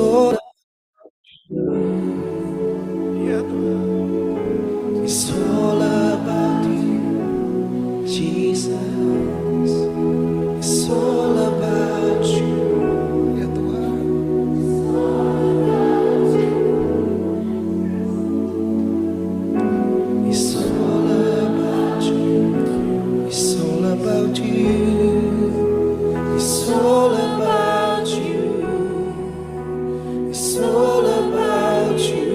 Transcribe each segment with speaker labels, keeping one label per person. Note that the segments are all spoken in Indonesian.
Speaker 1: all ya Tuhan. It's all about you, Jesus. It's all about you, ya Tuhan. It's all about you. It's all about you. It's all about you. It's all about you.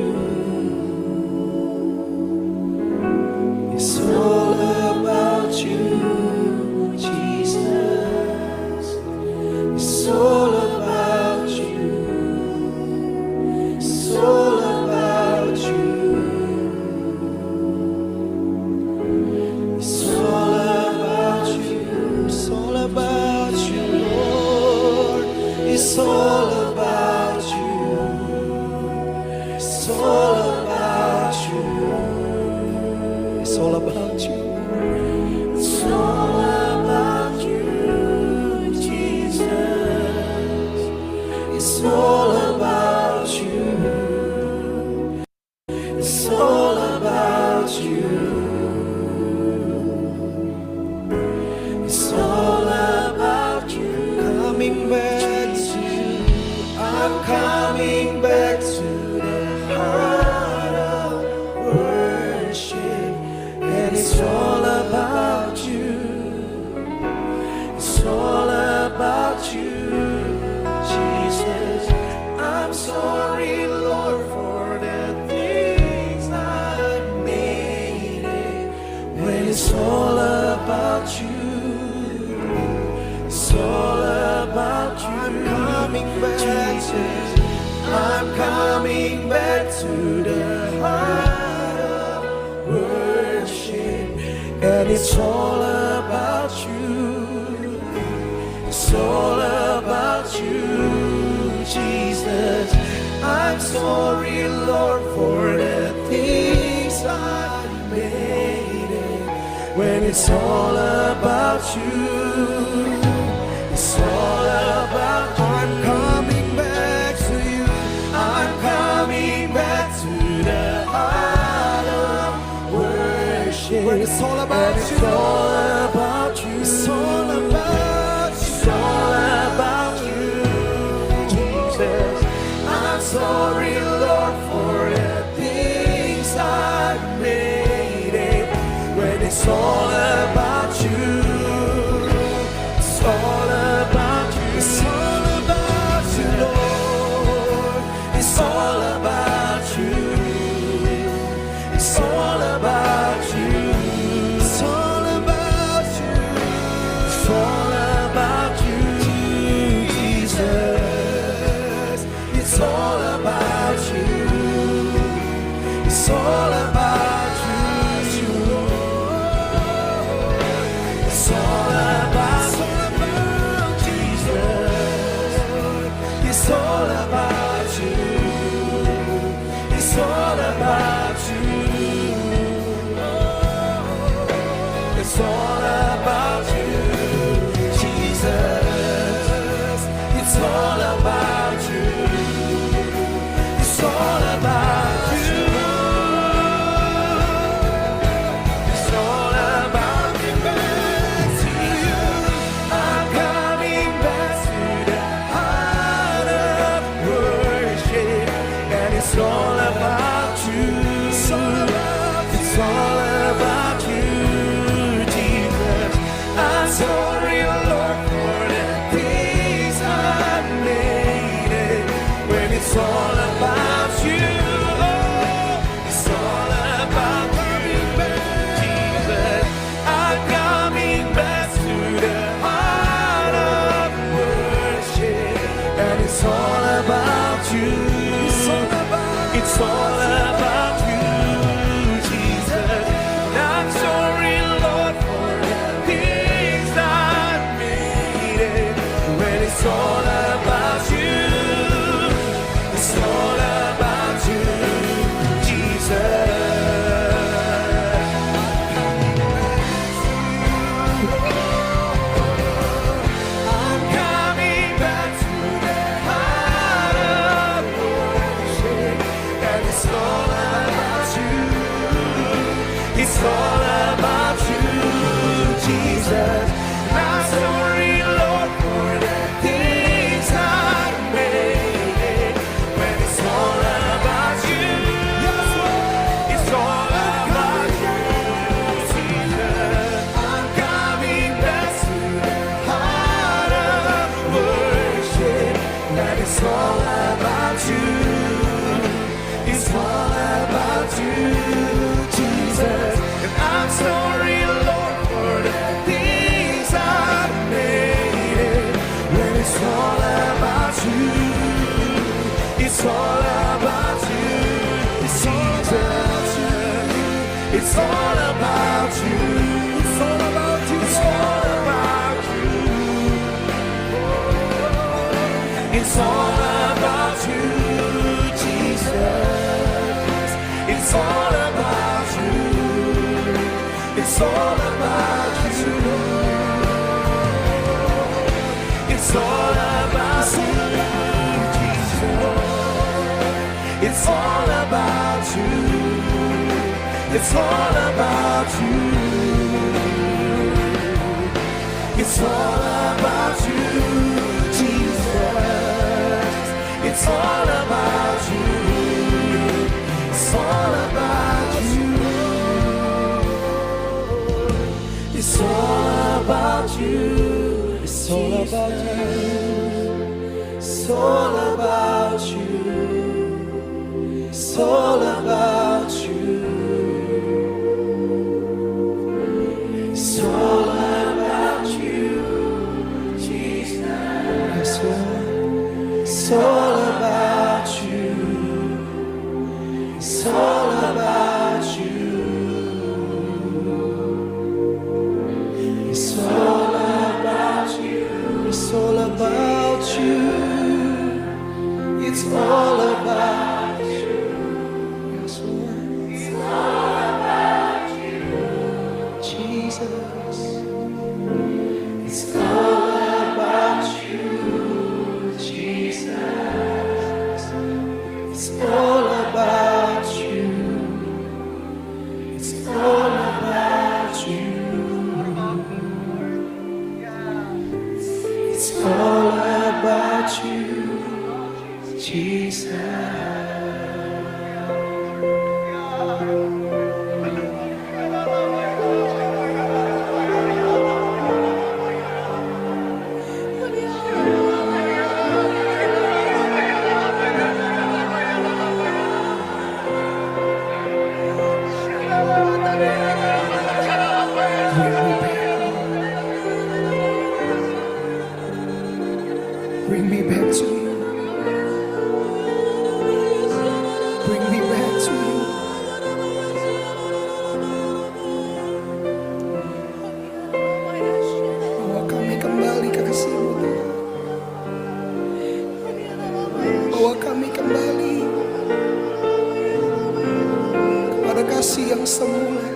Speaker 1: It's all about you, Jesus. It's all about you. It's all about you. It's all about you. It's all about you, Lord. It's all about you. It's all about you. It's all about you. It's all about you, Jesus. It's all about you. It's all about you. It's all about you. Coming back to you. I'm coming back to the heart of worship. And it's all about you. It's all about you, Jesus. I'm sorry, Lord, for the things I made it. When it's all about you. It's all about you. I'm coming back, Jesus. I'm coming back to the heart of worship. And it's all about you. It's all about you, Jesus. I'm sorry, Lord, for the things I made it. When it's all about you. It's all about you. I'm coming back to you. I'm coming back to the heart of worship. When it's all about you. It's all about you. It's all about you. It's all about you, Jesus. I'm sorry, Lord, for the things I made it. When it's all about you. It's all about you. It's all about you, Lord. It's all about you. It's all about you. It's all about you. It's all about you, Jesus. It's all about you. It's all about you, Lord. It's all about Jesus. It's all about you. It's all about you. It's all about you, Jesus. It's all about you. It's all about you. It's all about me back to you. I'm coming back to the heart of worship. And it's all about you. It's all about you. It's all about you, Jesus. I'm sorry, Lord, for the things I made it. When it's all about you. It's all about you, Jesus. I'm coming back to the heart of worship. And it's all about you. It's all about you, Jesus. And I'm sorry, Lord, for the things I made it. When it's all about you. It's all about you, Jesus. I'm coming back to the heart of it's all about you. It's all about you, Jesus. And I'm sorry, Lord, for the things I've made it. When it's all about you, it's all about you, Jesus. It's all about you. It's all about you. It's all about you. It's all about you, Jesus. It's all about you. It's all about you. It's all about you, Jesus. It's all about you. It's all about you. It's all about you, Jesus. It's all about you. It's all about you. It's all about you. It's all about you. It's all about you. It's all about you. It's all about you, Jesus. It's all about you. It's all about you. It's all about you. It's all about you. It's all about you. Yes, Lord. It's all about you, Jesus. It's all about you, Jesus. It's all about you. It's all about you. It's all about you, Jesus. Bring me back to you. Bring me back to you. Bawa kami kembali ke kasih-Mu, Tuhan. Bawa kami kembali kepada kasih yang semula,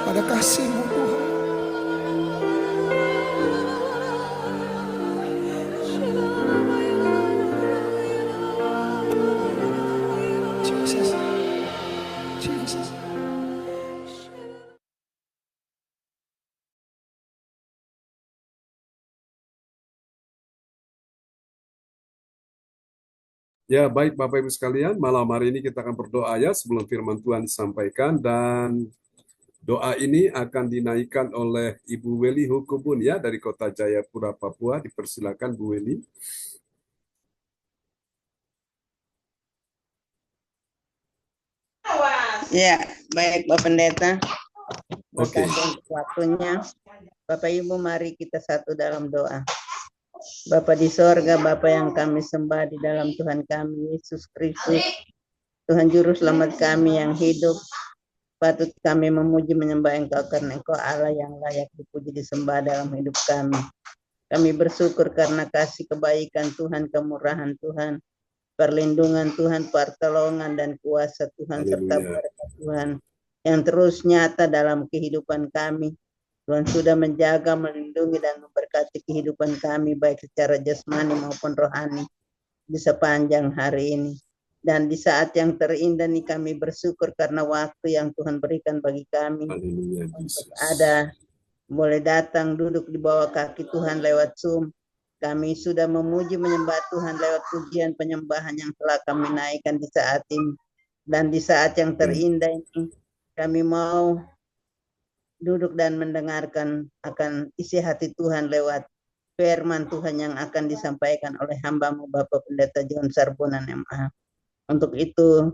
Speaker 1: kepada kasih-Mu, Tuhan. Jesus. Jesus.
Speaker 2: Ya, baik Bapak Ibu sekalian, malam hari ini kita akan berdoa ya sebelum firman Tuhan disampaikan, dan doa ini akan dinaikkan oleh Ibu Weli Hukubun ya dari Kota Jayapura, Papua. Dipersilakan Bu Weli.
Speaker 3: Ya, baik Bapak Pendeta.
Speaker 2: Oke.
Speaker 3: Berkati untuk waktunya. Bapak Ibu, mari kita satu dalam doa. Bapa di sorga, Bapa yang kami sembah di dalam Tuhan kami, Yesus Kristus, Tuhan Juru Selamat kami yang hidup, patut kami memuji menyembah Engkau karena Engkau Allah yang layak dipuji disembah dalam hidup kami. Kami bersyukur karena kasih kebaikan Tuhan, kemurahan Tuhan, perlindungan Tuhan, pertolongan dan kuasa Tuhan, serta berkat Tuhan yang terus nyata dalam kehidupan kami. Tuhan sudah menjaga, melindungi, dan memberkati kehidupan kami baik secara jasmani maupun rohani di sepanjang hari ini. Dan di saat yang terindah ini kami bersyukur karena waktu yang Tuhan berikan bagi kami untuk ada, boleh datang duduk di bawah kaki Tuhan lewat Zoom. Kami sudah memuji menyembah Tuhan lewat pujian penyembahan yang telah kami naikkan di saat ini. Dan di saat yang terindah ini kami mau duduk dan mendengarkan akan isi hati Tuhan lewat firman Tuhan yang akan disampaikan oleh hamba-Mu Bapak Pendeta John Sarbonan MA. Untuk itu,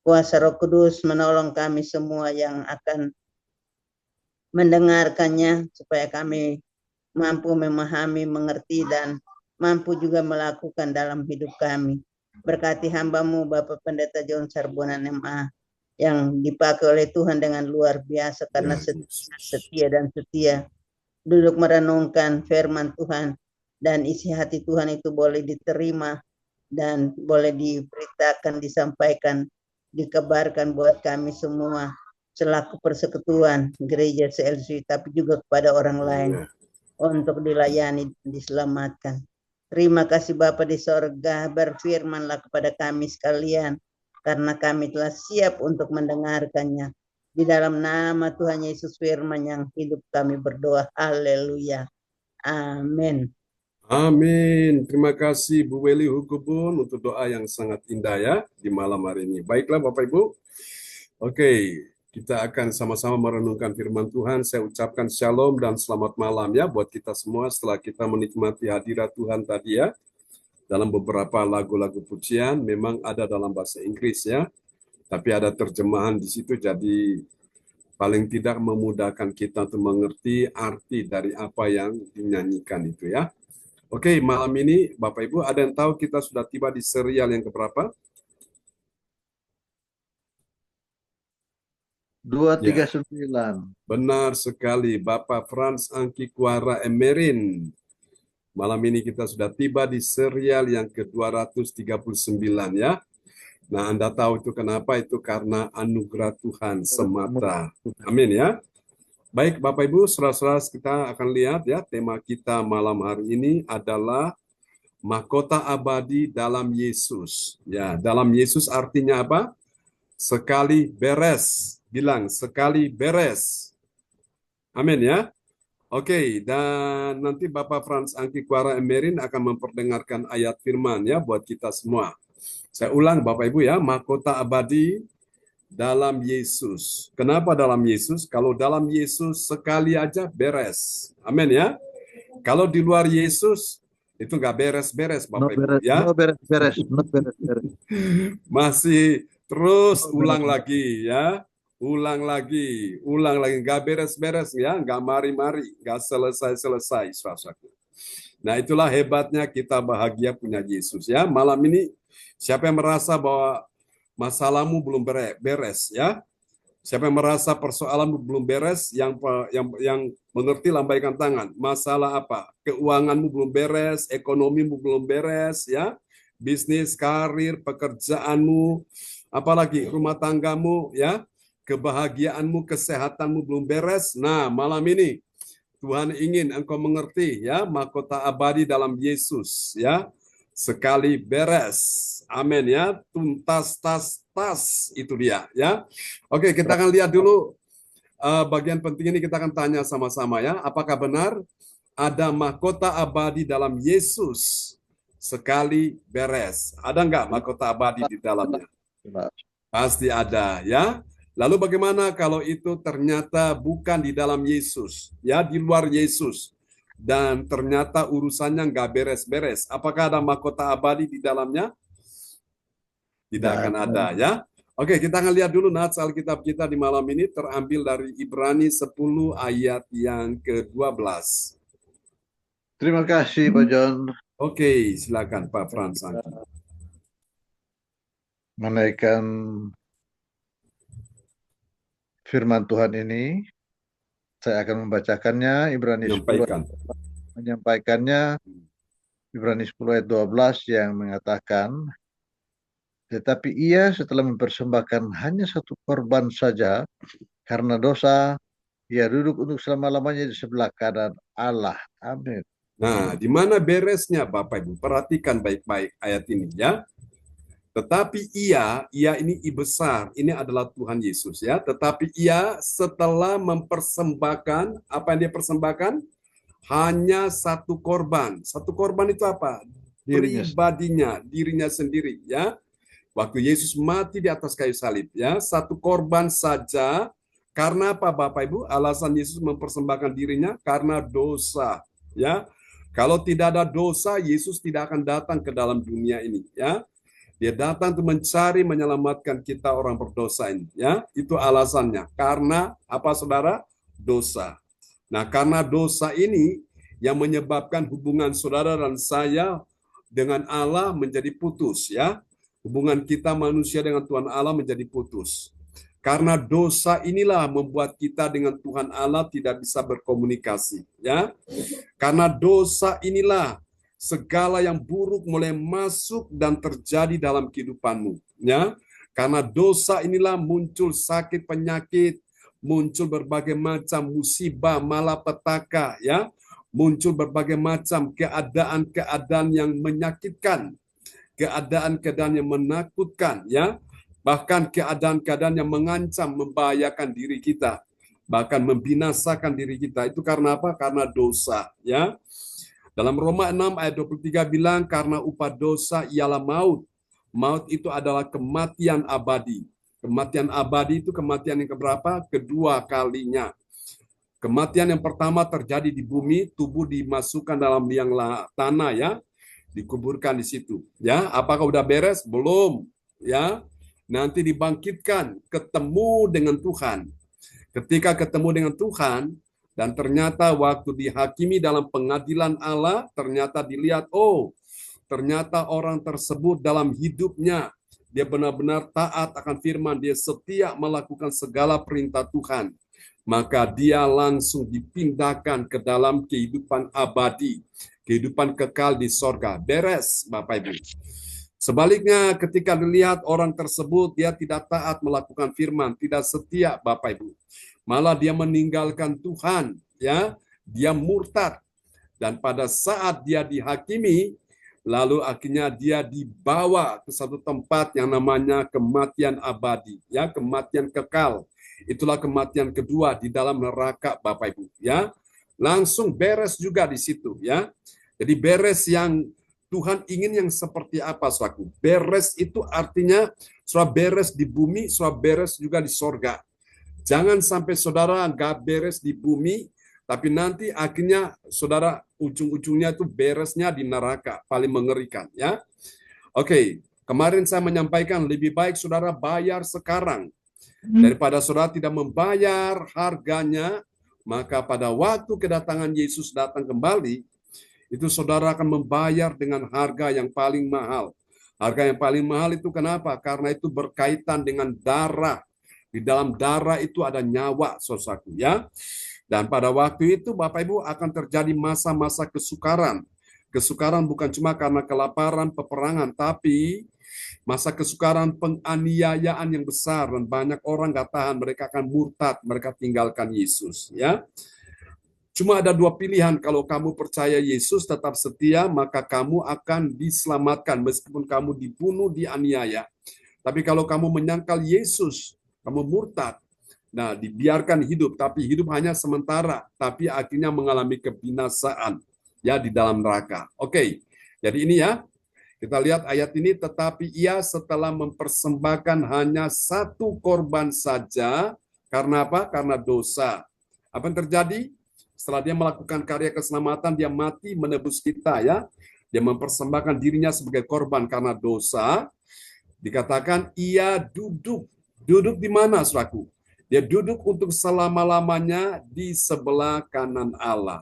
Speaker 3: kuasa Roh Kudus menolong kami semua yang akan mendengarkannya, supaya kami mampu memahami, mengerti, dan mampu juga melakukan dalam hidup kami. Berkati hamba-Mu Bapak Pendeta John Sarbonan MA yang dipakai oleh Tuhan dengan luar biasa karena setia dan setia duduk merenungkan firman Tuhan, dan isi hati Tuhan itu boleh diterima dan boleh diberitakan, disampaikan, dikabarkan buat kami semua selaku persekutuan gereja CLC, tapi juga kepada orang lain untuk dilayani, diselamatkan. Terima kasih Bapa di sorga, berfirmanlah kepada kami sekalian, karena kami telah siap untuk mendengarkannya. Di dalam nama Tuhan Yesus firman yang hidup kami berdoa. Haleluya. Amin.
Speaker 2: Amin. Terima kasih Bu Weli Hukubun untuk doa yang sangat indah ya di malam hari ini. Baiklah Bapak Ibu. Oke, kita akan sama-sama merenungkan firman Tuhan. Saya ucapkan shalom dan selamat malam ya buat kita semua setelah kita menikmati hadirat Tuhan tadi ya. Dalam beberapa lagu-lagu pujian memang ada dalam bahasa Inggris ya. Tapi ada terjemahan di situ, jadi paling tidak memudahkan kita untuk mengerti arti dari apa yang dinyanyikan itu ya. Oke, malam ini Bapak Ibu, ada yang tahu kita sudah tiba di serial yang keberapa?
Speaker 4: 239.
Speaker 2: Benar sekali, Bapak Frans Angki Kuara Emerin. Malam ini kita sudah tiba di serial yang ke-239 ya. Nah, Anda tahu itu kenapa? Itu karena anugerah Tuhan semata. Amin ya. Baik, Bapak Ibu, saudara-saudara, kita akan lihat ya, tema kita malam hari ini adalah mahkota abadi dalam Yesus. Ya, dalam Yesus artinya apa? Sekali beres. Bilang, sekali beres. Amin ya. Oke, dan nanti Bapak Frans Angki Kuara Emerin akan memperdengarkan ayat firman ya buat kita semua. Saya ulang Bapak Ibu ya, mahkota abadi dalam Yesus. Kenapa dalam Yesus? Kalau dalam Yesus sekali aja beres. Amin ya. Kalau di luar Yesus itu nggak beres-beres Bapak Ibu ya.
Speaker 4: No beres.
Speaker 2: Masih terus ulang lagi ya. Ulang lagi, nggak beres-beres ya, nggak mari-mari, nggak selesai-selesai, saudara-saudara. Nah itulah hebatnya kita bahagia punya Yesus ya. Malam ini siapa yang merasa bahwa masalahmu belum beres ya? Siapa yang merasa persoalanmu belum beres, yang mengerti lambaikan tangan. Masalah apa? Keuanganmu belum beres, ekonomimu belum beres ya. Bisnis, karir, pekerjaanmu, apalagi rumah tanggamu ya. Kebahagiaanmu, kesehatanmu belum beres. Nah, malam ini Tuhan ingin engkau mengerti ya, mahkota abadi dalam Yesus ya. Sekali beres. Amin ya. Tuntas tas itu dia ya. Oke, kita akan lihat dulu bagian penting ini, kita akan tanya sama-sama ya. Apakah benar ada mahkota abadi dalam Yesus sekali beres? Ada enggak mahkota abadi di dalamnya? Pasti ada ya. Lalu bagaimana kalau itu ternyata bukan di dalam Yesus, ya di luar Yesus, dan ternyata urusannya nggak beres-beres? Apakah ada mahkota abadi di dalamnya? Tidak akan ada ya. Oke, kita akan lihat dulu nats Alkitab kita di malam ini terambil dari Ibrani 10 ayat yang ke-12.
Speaker 4: Terima kasih Pak John.
Speaker 2: Oke, silakan Pak Frans.
Speaker 4: Menaikkan firman Tuhan ini, saya akan membacakannya. Ibrani 10 menyampaikannya. Ibrani 10 ayat 12 yang mengatakan, tetapi ia setelah mempersembahkan hanya satu korban saja karena dosa, ia duduk untuk selama-lamanya di sebelah kanan Allah. Amin.
Speaker 2: Nah, di mana beresnya Bapak Ibu? Perhatikan baik-baik ayat ini ya. Tetapi ia ini I besar, ini adalah Tuhan Yesus ya. Tetapi ia setelah mempersembahkan, apa yang dia persembahkan? Hanya satu korban. Satu korban itu apa? Pribadinya, dirinya sendiri ya. Waktu Yesus mati di atas kayu salib ya, satu korban saja. Karena apa Bapak Ibu? Alasan Yesus mempersembahkan dirinya karena dosa ya. Kalau tidak ada dosa, Yesus tidak akan datang ke dalam dunia ini, ya. Dia datang untuk mencari menyelamatkan kita orang berdosa ini, ya. Itu alasannya. Karena apa, Saudara? Dosa. Nah, karena dosa ini yang menyebabkan hubungan saudara dan saya dengan Allah menjadi putus, ya. Hubungan kita manusia dengan Tuhan Allah menjadi putus. Karena dosa inilah membuat kita dengan Tuhan Allah tidak bisa berkomunikasi, ya. Karena dosa inilah segala yang buruk mulai masuk dan terjadi dalam kehidupanmu, ya. Karena dosa inilah muncul sakit penyakit, muncul berbagai macam musibah, malapetaka, ya. Muncul berbagai macam keadaan-keadaan yang menyakitkan, keadaan-keadaan yang menakutkan, ya. Bahkan keadaan-keadaan yang mengancam, membahayakan diri kita, bahkan membinasakan diri kita. Itu karena apa? Karena dosa, ya. Dalam Roma 6 ayat 23 bilang, karena upah dosa ialah maut. Maut itu adalah kematian abadi. Kematian abadi itu kematian yang keberapa? Kedua kalinya. Kematian yang pertama terjadi di bumi, tubuh dimasukkan dalam liang tanah, ya, dikuburkan di situ. Ya, apakah udah beres? Belum, ya. Nanti dibangkitkan, ketemu dengan Tuhan. Ketika ketemu dengan Tuhan, dan ternyata waktu dihakimi dalam pengadilan Allah, ternyata dilihat, oh, ternyata orang tersebut dalam hidupnya, dia benar-benar taat akan firman, dia setia melakukan segala perintah Tuhan. Maka dia langsung dipindahkan ke dalam kehidupan abadi, kehidupan kekal di sorga. Beres, Bapak Ibu. Sebaliknya, ketika dilihat orang tersebut, dia tidak taat melakukan firman, tidak setia, Bapak Ibu. Malah dia meninggalkan Tuhan, ya, dia murtad. Dan pada saat dia dihakimi, lalu akhirnya dia dibawa ke satu tempat yang namanya kematian abadi, ya, kematian kekal. Itulah kematian kedua di dalam neraka, Bapak Ibu, ya. Langsung beres juga di situ, ya. Jadi beres yang Tuhan ingin yang seperti apa, saudaraku? Beres itu artinya sudah beres di bumi, sudah beres juga di sorga. Jangan sampai saudara nggak beres di bumi, tapi nanti akhirnya saudara ujung-ujungnya itu beresnya di neraka, paling mengerikan, ya. Oke, kemarin saya menyampaikan lebih baik saudara bayar sekarang daripada saudara tidak membayar harganya, maka pada waktu kedatangan Yesus datang kembali, itu saudara akan membayar dengan harga yang paling mahal. Harga yang paling mahal itu kenapa? Karena itu berkaitan dengan darah. Di dalam darah itu ada nyawa, saudaraku, ya. Dan pada waktu itu Bapak Ibu akan terjadi masa-masa kesukaran. Kesukaran bukan cuma karena kelaparan, peperangan, tapi masa kesukaran penganiayaan yang besar, dan banyak orang nggak tahan, mereka akan murtad, mereka tinggalkan Yesus, ya. Cuma ada dua pilihan, kalau kamu percaya Yesus tetap setia, maka kamu akan diselamatkan meskipun kamu dibunuh, dianiaya. Tapi kalau kamu menyangkal Yesus, kamu murtad, nah dibiarkan hidup, tapi hidup hanya sementara, tapi akhirnya mengalami kebinasaan, ya, di dalam neraka. Oke, jadi ini ya, kita lihat ayat ini, tetapi ia setelah mempersembahkan hanya satu korban saja, karena apa? Karena dosa. Apa yang terjadi? Setelah dia melakukan karya keselamatan, dia mati menebus kita, ya. Dia mempersembahkan dirinya sebagai korban karena dosa. Dikatakan ia duduk. Duduk di mana, saudaraku? Dia duduk untuk selama-lamanya di sebelah kanan Allah.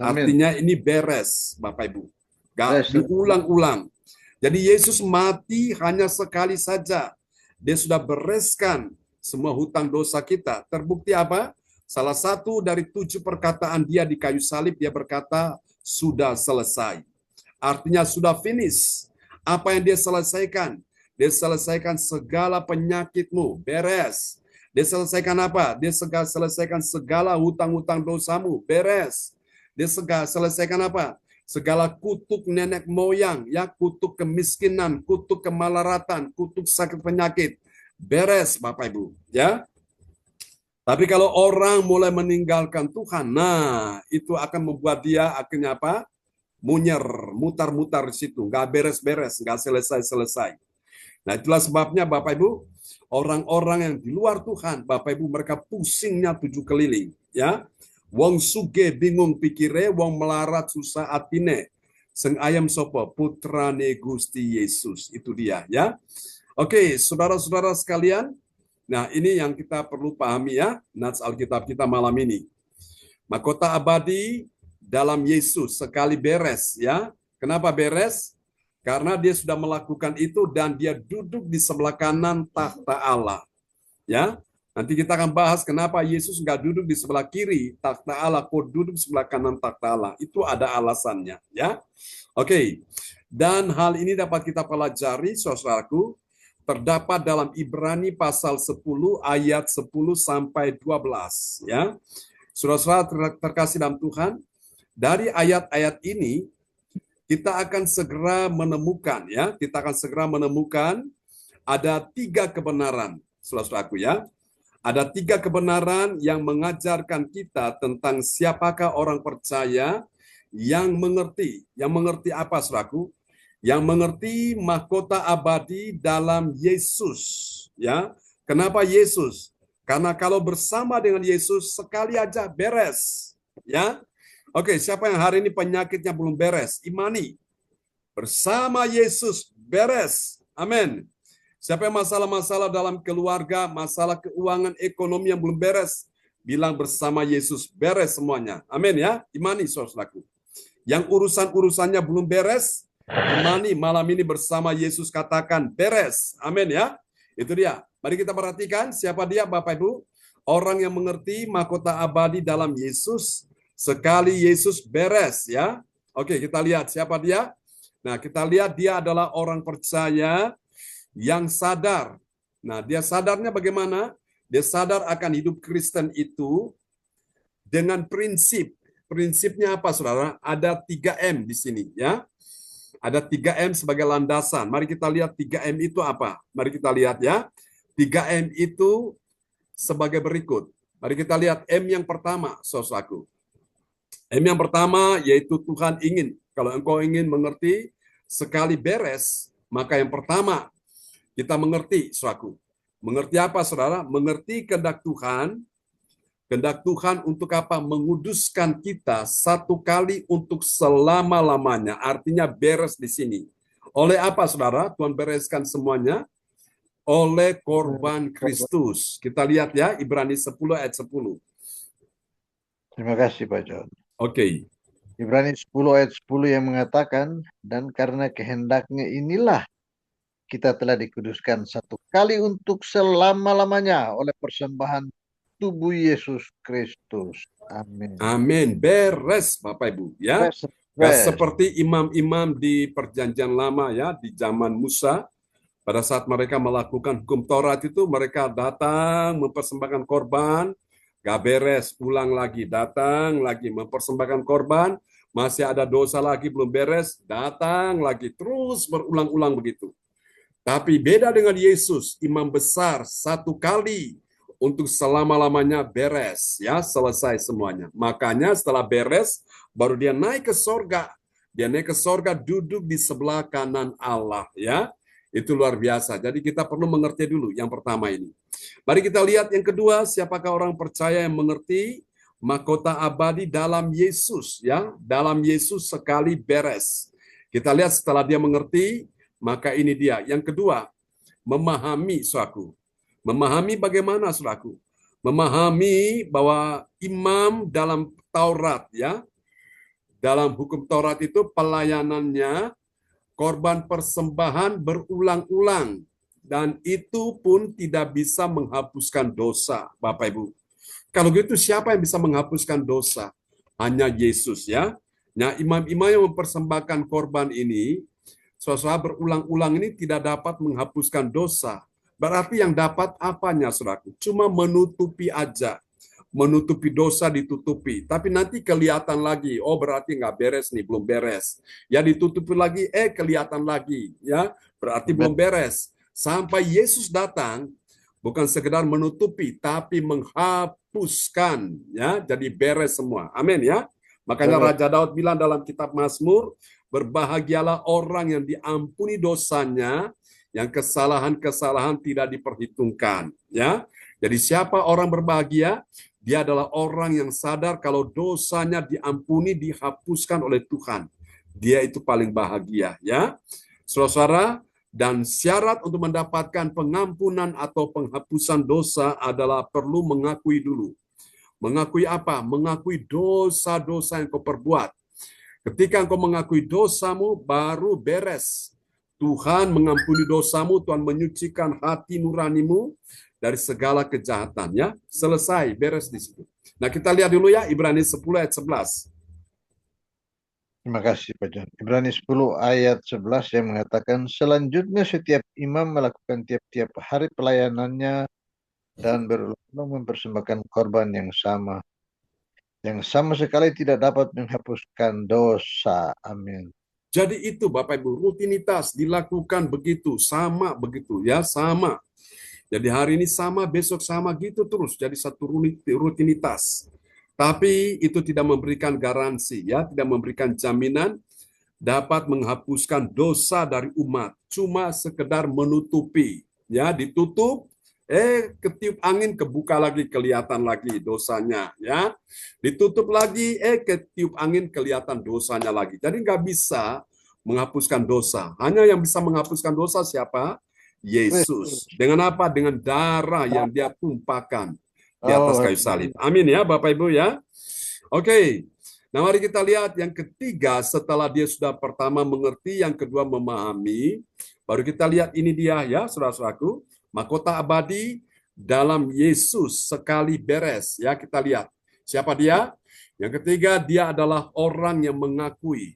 Speaker 4: Amin.
Speaker 2: Artinya ini beres, Bapak Ibu. Gak diulang-ulang. Jadi Yesus mati hanya sekali saja. Dia sudah bereskan semua hutang dosa kita. Terbukti apa? Salah satu dari 7 perkataan dia di kayu salib, dia berkata, sudah selesai. Artinya sudah finish. Apa yang dia selesaikan? Dia selesaikan segala penyakitmu, beres. Dia selesaikan apa? Dia selesaikan segala hutang-hutang dosamu, beres. Dia selesaikan apa? Segala kutuk nenek moyang, ya, kutuk kemiskinan, kutuk kemalaratan, kutuk sakit penyakit, beres, Bapak Ibu, ya. Tapi kalau orang mulai meninggalkan Tuhan, nah itu akan membuat dia akhirnya apa? Munyer, mutar-mutar di situ, nggak beres-beres, nggak selesai-selesai. Nah itulah sebabnya Bapak Ibu, orang-orang yang di luar Tuhan, Bapak Ibu, mereka pusingnya 7 keliling, ya. Wong suge bingung pikire, wong melarat susah atine. Seng ayam sopo putrane Gusti Yesus. Itu dia ya. Oke, saudara-saudara sekalian. Nah, ini yang kita perlu pahami ya, nats Alkitab kita malam ini. Mahkota abadi dalam Yesus sekali beres ya. Kenapa beres? Karena dia sudah melakukan itu dan dia duduk di sebelah kanan takhta Allah. Ya, nanti kita akan bahas kenapa Yesus nggak duduk di sebelah kiri takhta Allah, kok duduk di sebelah kanan takhta Allah. Itu ada alasannya, ya. Oke. Dan hal ini dapat kita pelajari, saudaraku, terdapat dalam Ibrani pasal 10 ayat 10 sampai 12, ya. Saudara-saudara terkasih dalam Tuhan, dari ayat-ayat ini kita akan segera menemukan, ya, kita akan segera menemukan ada 3 kebenaran. Saudara-saudaraku ya, ada 3 kebenaran yang mengajarkan kita tentang siapakah orang percaya yang mengerti. Yang mengerti apa, saudaraku? Yang mengerti mahkota abadi dalam Yesus. Ya, kenapa Yesus? Karena kalau bersama dengan Yesus sekali aja beres. Ya, oke. Siapa yang hari ini penyakitnya belum beres? Imani. Bersama Yesus beres. Amin. Siapa yang masalah-masalah dalam keluarga, masalah keuangan, ekonomi yang belum beres, bilang bersama Yesus beres semuanya. Amin ya, imani saudaraku. Yang urusan-urusannya belum beres, imani malam ini bersama Yesus katakan beres. Amin ya, itu dia. Mari kita perhatikan siapa dia Bapak Ibu. Orang yang mengerti mahkota abadi dalam Yesus, sekali Yesus beres ya. Oke, kita lihat siapa dia. Nah, kita lihat dia adalah orang percaya yang sadar. Nah, dia sadarnya bagaimana? Dia sadar akan hidup Kristen itu dengan prinsip. Prinsipnya apa, saudara? Ada 3M di sini, ya. Ada 3M sebagai landasan. Mari kita lihat 3M itu apa? Mari kita lihat ya. 3M itu sebagai berikut. Mari kita lihat M yang pertama, saudaraku. M yang pertama yaitu Tuhan ingin. Kalau engkau ingin mengerti sekali beres, maka yang pertama kita mengerti, saudaraku. Mengerti apa, saudara? Mengerti kehendak Tuhan. Kehendak Tuhan untuk apa? Menguduskan kita satu kali untuk selama-lamanya. Artinya beres di sini. Oleh apa, saudara? Tuhan bereskan semuanya. Oleh korban Kristus. Kita lihat ya, Ibrani 10 ayat 10.
Speaker 4: Terima kasih Pak John.
Speaker 2: Oke.
Speaker 4: Ibrani 10 ayat 10 yang mengatakan, dan karena kehendaknya inilah kita telah dikuduskan satu kali untuk selama-lamanya oleh persembahan tubuh Yesus Kristus. Amin.
Speaker 2: Amin. Beres, Bapak Ibu. Ya. Seperti imam-imam di perjanjian lama ya, di zaman Musa, pada saat mereka melakukan hukum Taurat itu, mereka datang mempersembahkan korban, gak beres, ulang lagi, datang lagi, mempersembahkan korban, masih ada dosa lagi, belum beres, datang lagi, terus berulang-ulang begitu. Tapi beda dengan Yesus, imam besar satu kali untuk selama-lamanya beres, ya, selesai semuanya. Makanya setelah beres, baru dia naik ke sorga. Dia naik ke sorga, duduk di sebelah kanan Allah, ya. Itu luar biasa. Jadi kita perlu mengerti dulu yang pertama ini. Mari kita lihat yang kedua, siapakah orang percaya yang mengerti mahkota abadi dalam Yesus, ya. Dalam Yesus sekali beres. Kita lihat setelah dia mengerti, maka ini dia. Yang kedua, memahami, saudaraku. Memahami bagaimana, saudaraku? Memahami bahwa imam dalam Taurat, ya, dalam hukum Taurat itu pelayanannya korban persembahan berulang-ulang. Dan itu pun tidak bisa menghapuskan dosa, Bapak Ibu. Kalau gitu siapa yang bisa menghapuskan dosa? Hanya Yesus, ya. Nah, imam-imam yang mempersembahkan korban ini, saudara, berulang-ulang ini tidak dapat menghapuskan dosa. Berarti yang dapat apanya, saudaraku? Cuma menutupi aja. Menutupi dosa ditutupi. Tapi nanti kelihatan lagi, oh berarti nggak beres nih, belum beres. Ya ditutupi lagi, kelihatan lagi. Ya, berarti belum beres. Sampai Yesus datang, bukan sekedar menutupi, tapi menghapuskan. Ya, jadi beres semua. Amin ya. Makanya Raja Daud bilang dalam kitab Mazmur, berbahagialah orang yang diampuni dosanya, yang kesalahan-kesalahan tidak diperhitungkan. Ya, jadi siapa orang berbahagia? Dia adalah orang yang sadar kalau dosanya diampuni, dihapuskan oleh Tuhan. Dia itu paling bahagia, ya. Saudara-saudara, dan syarat untuk mendapatkan pengampunan atau penghapusan dosa adalah perlu mengakui dulu. Mengakui apa? Mengakui dosa-dosa yang kau perbuat. Ketika engkau mengakui dosamu, baru beres. Tuhan mengampuni dosamu, Tuhan menyucikan hati nuranimu dari segala kejahatan, ya. Selesai, beres di situ. Nah, kita lihat dulu ya Ibrani 10 ayat 11.
Speaker 4: Terima kasih Pak John. Ibrani 10 ayat 11 yang mengatakan, selanjutnya setiap imam melakukan tiap-tiap hari pelayanannya dan berulang-ulang mempersembahkan korban yang sama sekali tidak dapat menghapuskan dosa. Amin.
Speaker 2: Jadi itu Bapak Ibu, rutinitas dilakukan begitu, sama begitu, ya, sama. Jadi hari ini sama, besok sama, gitu terus. Jadi satu rutinitas. Tapi itu tidak memberikan garansi, ya, tidak memberikan jaminan dapat menghapuskan dosa dari umat. Cuma sekedar menutupi, ya, ditutup, ketiup angin, kebuka lagi, kelihatan lagi dosanya, ya. Ditutup lagi, ketiup angin, kelihatan dosanya lagi. Jadi nggak bisa menghapuskan dosa. Hanya yang bisa menghapuskan dosa siapa? Yesus. Dengan apa? Dengan darah yang dia tumpahkan di atas kayu salib. Amin ya Bapak Ibu ya. Oke. Nah, mari kita lihat yang ketiga setelah dia sudah pertama mengerti, yang kedua memahami. Baru kita lihat ini dia ya, saudara-saudaraku. Mahkota abadi dalam Yesus sekali beres. Ya, kita lihat. Siapa dia? Yang ketiga, dia adalah orang yang mengakui.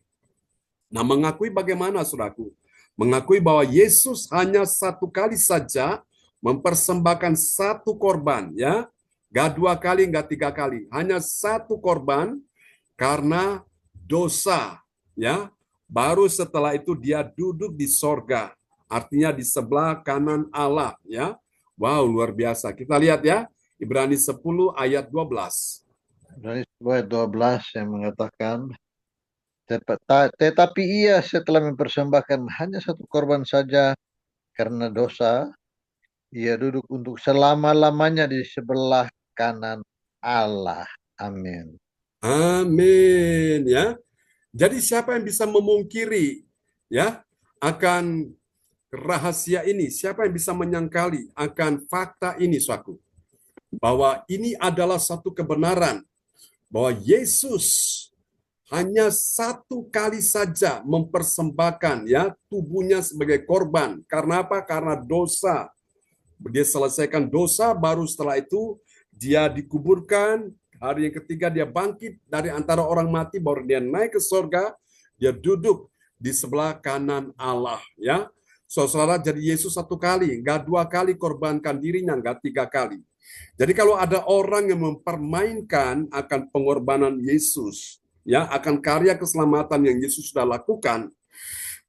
Speaker 2: Nah, mengakui bagaimana, saudaraku? Mengakui bahwa Yesus hanya satu kali saja mempersembahkan satu korban, ya. Gak dua kali, gak tiga kali. Hanya satu korban karena dosa, ya. Baru setelah itu dia duduk di sorga, artinya di sebelah kanan Allah, ya. Wow, luar biasa. Kita lihat ya, Ibrani 10 ayat 12.
Speaker 4: Ibrani 10 ayat 12 yang mengatakan, tetapi ia setelah mempersembahkan hanya satu korban saja karena dosa, ia duduk untuk selama-lamanya di sebelah kanan Allah. Amin.
Speaker 2: Amin, ya. Jadi siapa yang bisa memungkiri, ya, akan rahasia ini? Siapa yang bisa menyangkali akan fakta ini, saudaraku? Bahwa ini adalah satu kebenaran bahwa Yesus hanya satu kali saja mempersembahkan, ya, tubuhnya sebagai korban. Karena apa? Karena dosa. Dia selesaikan dosa, baru setelah itu dia dikuburkan. Hari yang ketiga dia bangkit dari antara orang mati, baru dia naik ke surga, dia duduk di sebelah kanan Allah, ya. Saudara, jadi Yesus satu kali, nggak dua kali korbankan dirinya, nggak tiga kali. Jadi kalau ada orang yang mempermainkan akan pengorbanan Yesus, ya, akan karya keselamatan yang Yesus sudah lakukan,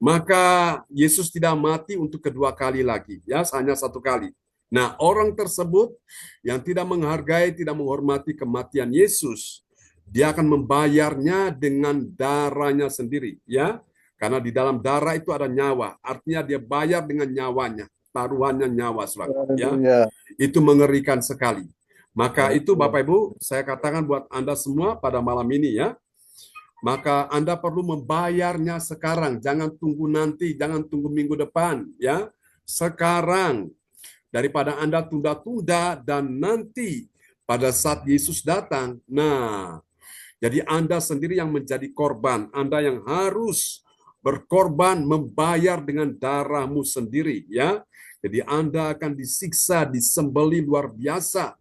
Speaker 2: maka Yesus tidak mati untuk kedua kali lagi, ya, hanya satu kali. Nah, orang tersebut yang tidak menghargai, tidak menghormati kematian Yesus, dia akan membayarnya dengan darahnya sendiri, ya. Karena di dalam darah itu ada nyawa, artinya dia bayar dengan nyawanya, taruhannya nyawa, saudara, ya. Itu mengerikan sekali. Maka itu Bapak Ibu, saya katakan buat Anda semua pada malam ini, ya. Maka Anda perlu membayarnya sekarang, jangan tunggu nanti, jangan tunggu minggu depan, ya. Sekarang, daripada Anda tunda-tunda dan nanti pada saat Yesus datang, nah, jadi Anda sendiri yang menjadi korban, Anda yang harus berkorban, membayar dengan darahmu sendiri, ya. Jadi Anda akan disiksa, disembeli luar biasa.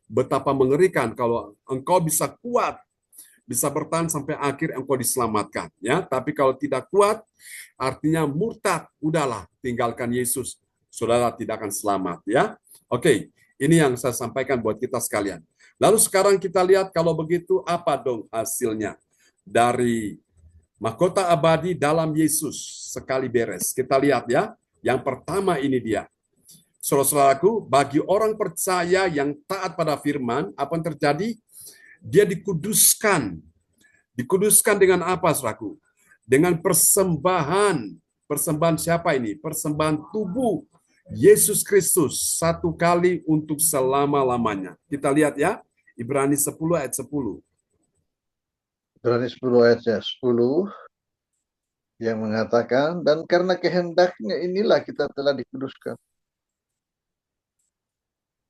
Speaker 2: Betapa mengerikan kalau engkau bisa kuat, bisa bertahan sampai akhir engkau diselamatkan, ya. Tapi kalau tidak kuat, artinya murtad, udahlah, tinggalkan Yesus. Saudara tidak akan selamat, ya. Oke, ini yang saya sampaikan buat kita sekalian. Lalu sekarang kita lihat kalau begitu apa dong hasilnya dari mahkota abadi dalam Yesus sekali beres. Kita lihat ya. Yang pertama ini dia. Saudara-saudaraku, bagi orang percaya yang taat pada firman, apa yang terjadi? Dia dikuduskan. Dikuduskan dengan apa, saudaraku? Dengan persembahan. Persembahan siapa ini? Persembahan tubuh Yesus Kristus satu kali untuk selama-lamanya. Kita lihat ya, Ibrani 10 ayat 10.
Speaker 4: Ibrani 10 ayat 10 yang mengatakan, dan karena kehendaknya inilah kita telah dikuduskan.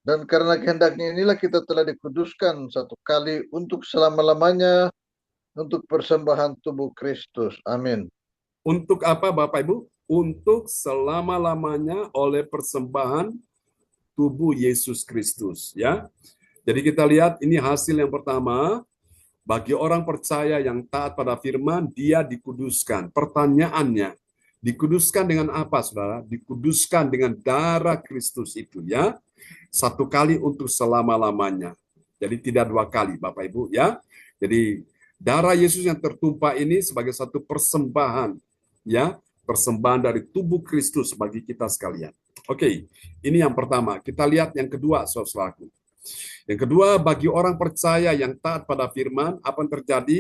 Speaker 4: Dan karena kehendaknya inilah kita telah dikuduskan satu kali untuk selama-lamanya untuk persembahan tubuh Kristus. Amin.
Speaker 2: Untuk apa Bapak Ibu? Untuk selama-lamanya oleh persembahan tubuh Yesus Kristus, ya. Jadi kita lihat ini hasil yang pertama, bagi orang percaya yang taat pada firman, dia dikuduskan. Pertanyaannya, dikuduskan dengan apa, Saudara? Dikuduskan dengan darah Kristus itu, ya. Satu kali untuk selama-lamanya. Jadi tidak dua kali, Bapak Ibu, ya. Jadi darah Yesus yang tertumpah ini sebagai satu persembahan, ya, persembahan dari tubuh Kristus bagi kita sekalian. Oke, ini yang pertama. Kita lihat yang kedua, saudaraku. Yang kedua, bagi orang percaya yang taat pada firman, apa yang terjadi?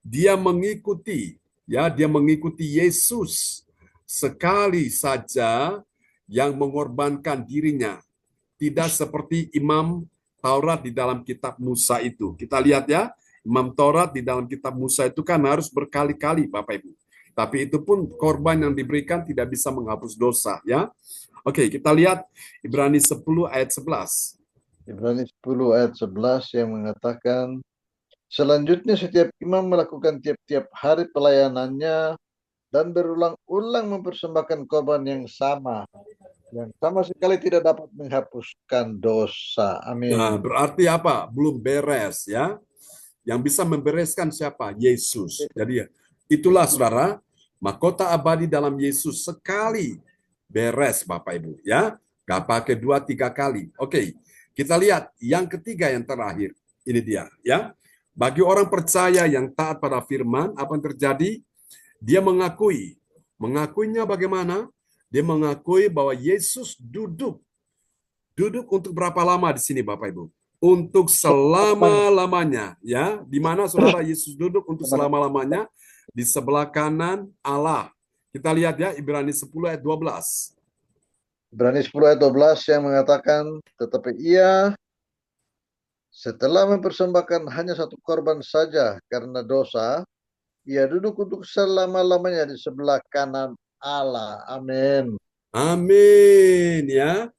Speaker 2: Dia mengikuti, ya, dia mengikuti Yesus sekali saja yang mengorbankan dirinya. Tidak seperti imam Taurat di dalam kitab Musa itu. Kita lihat ya, imam Taurat di dalam kitab Musa itu kan harus berkali-kali, Bapak Ibu. Tapi itu pun korban yang diberikan tidak bisa menghapus dosa, ya. Oke, kita lihat Ibrani 10 ayat 11.
Speaker 4: Ibrani 10 ayat 11 yang mengatakan, selanjutnya setiap imam melakukan tiap-tiap hari pelayanannya dan berulang-ulang mempersembahkan korban yang sama sekali tidak dapat menghapuskan dosa. Amin.
Speaker 2: Nah, berarti apa? Belum beres, ya. Yang bisa membereskan siapa? Yesus. Jadi itulah saudara, mahkota abadi dalam Yesus sekali beres, Bapak Ibu, ya. Gak pakai 2-3 kali. Oke, kita lihat yang ketiga yang terakhir. Ini dia, ya. Bagi orang percaya yang taat pada firman, apa yang terjadi? Dia mengakui. Mengakuinya bagaimana? Dia mengakui bahwa Yesus duduk untuk berapa lama di sini, Bapak Ibu? Untuk selama-lamanya, ya. Di mana saudara Yesus duduk untuk selama-lamanya? Di sebelah kanan Allah. Kita lihat ya, Ibrani 10 ayat 12.
Speaker 4: Ibrani 10 ayat 12 yang mengatakan, tetapi ia setelah mempersembahkan hanya satu korban saja karena dosa, ia duduk untuk selama-lamanya di sebelah kanan Allah. Amin.
Speaker 2: Amin, ya.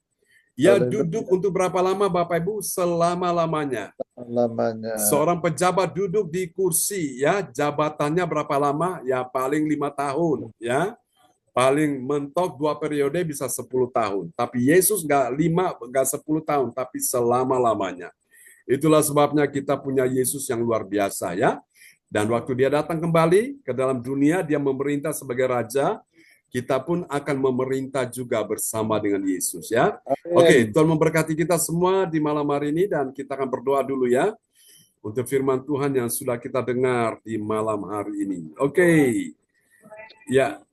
Speaker 2: Ia
Speaker 4: Haleluya.
Speaker 2: duduk untuk berapa lama, Bapak Ibu? Selama-lamanya.
Speaker 4: Lamanya.
Speaker 2: Seorang pejabat duduk di kursi, ya, jabatannya berapa lama? Ya paling 5 tahun, ya. Paling mentok 2 periode bisa 10 tahun. Tapi Yesus nggak 5, nggak 10 tahun, tapi selama-lamanya. Itulah sebabnya kita punya Yesus yang luar biasa, ya. Dan waktu dia datang kembali ke dalam dunia, dia memerintah sebagai raja, kita pun akan memerintah juga bersama dengan Yesus, ya.
Speaker 4: Amin.
Speaker 2: Oke, Tuhan memberkati kita semua di malam hari ini, dan kita akan berdoa dulu ya untuk firman Tuhan yang sudah kita dengar di malam hari ini. Oke. Ya,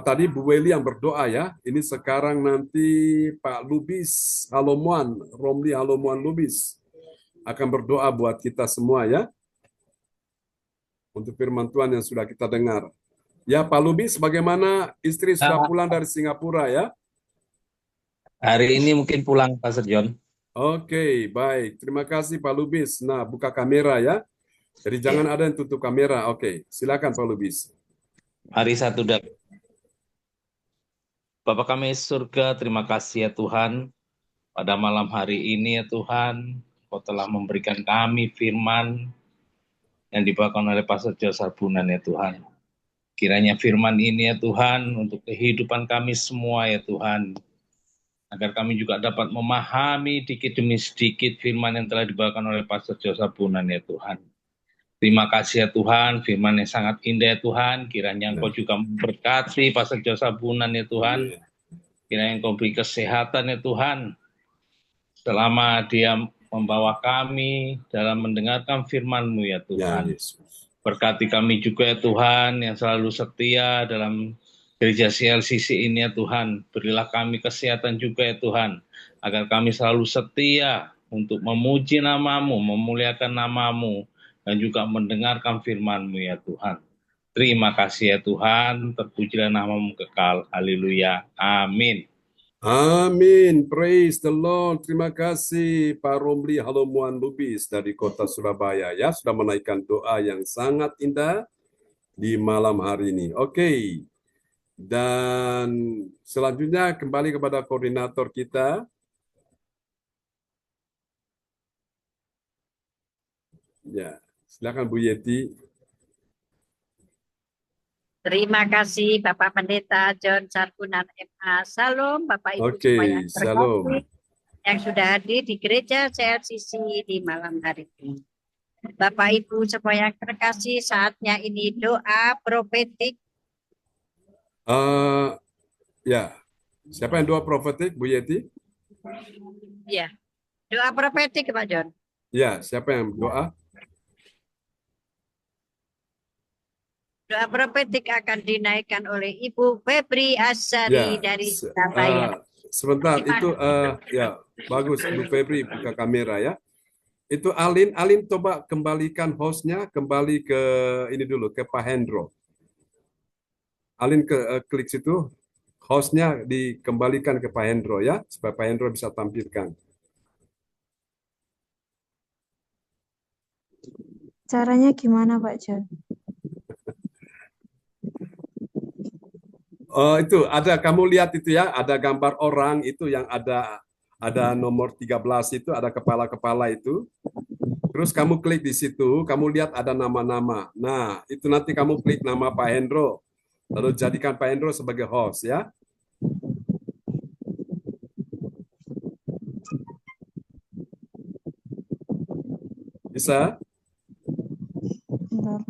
Speaker 2: tadi Bu Weli yang berdoa ya. Ini sekarang nanti Pak Lubis Halomuan, Romli Halomuan Lubis akan berdoa buat kita semua ya. Untuk firman Tuhan yang sudah kita dengar. Ya, Pak Lubis, bagaimana istri sudah pulang dari Singapura ya?
Speaker 5: Hari ini mungkin pulang, Pastor John.
Speaker 2: Oke, baik. Terima kasih Pak Lubis. Nah, buka kamera ya. Jadi jangan ada yang tutup kamera. Oke, silakan Pak Lubis.
Speaker 5: Mari satu dan Bapa kami surga, terima kasih ya Tuhan. Pada malam hari ini ya Tuhan, Kau telah memberikan kami firman yang dibawakan oleh Pastor John Sarbunan ya Tuhan. Kiranya firman ini ya Tuhan untuk kehidupan kami semua ya Tuhan. Agar kami juga dapat memahami dikit demi sedikit firman yang telah dibawakan oleh Pastor John Sarbunan ya Tuhan. Terima kasih ya Tuhan, firman yang sangat indah ya Tuhan. Kiranya Engkau juga memberkati Pastor John Sarbunan ya Tuhan. Kiranya Engkau beri kesehatan ya Tuhan. Selama dia membawa kami dalam mendengarkan firman-Mu ya Tuhan. Berkati kami juga ya Tuhan yang selalu setia dalam gereja CLCC ini ya Tuhan. Berilah kami kesehatan juga ya Tuhan. Agar kami selalu setia untuk memuji nama-Mu, memuliakan nama-Mu. Dan juga mendengarkan firman-Mu ya Tuhan. Terima kasih ya Tuhan. Terpujilah nama-Mu kekal. Haleluya. Amin.
Speaker 2: Amin. Praise the Lord. Terima kasih Pak Romli Halomuan Lubis dari kota Surabaya ya sudah menaikkan doa yang sangat indah di malam hari ini. Oke. Dan selanjutnya kembali kepada koordinator kita. Ya, silakan Bu Yeti.
Speaker 6: Terima kasih Bapak Pendeta John Sarpunan MA. Salam Bapak Ibu
Speaker 2: Oke,
Speaker 6: semua yang
Speaker 2: shalom.
Speaker 6: terkasih yang sudah hadir di gereja CLCC di malam hari ini. Bapak Ibu semua yang terkasih, saatnya ini doa profetik.
Speaker 2: Ya, siapa yang doa profetik, Bu Yeti?
Speaker 6: Ya, doa profetik Pak John.
Speaker 2: Ya, siapa yang doa?
Speaker 6: Doa profetik akan dinaikkan oleh Ibu Febri Asari
Speaker 2: Ya,
Speaker 6: dari Surabaya.
Speaker 2: sebentar itu ya bagus Bu Febri buka kamera ya. Itu Alin coba kembalikan hostnya kembali ke ini dulu ke Pak Hendro. Alin klik situ hostnya dikembalikan ke Pak Hendro ya supaya Pak Hendro bisa tampilkan.
Speaker 7: Caranya gimana Pak John?
Speaker 2: Itu ada kamu lihat itu ya, ada gambar orang itu yang ada nomor 13 itu, ada kepala-kepala itu. Terus kamu klik di situ, kamu lihat ada nama-nama. Nah, itu nanti kamu klik nama Pak Hendro. Lalu jadikan Pak Hendro sebagai host ya. Bisa?
Speaker 7: Bentar.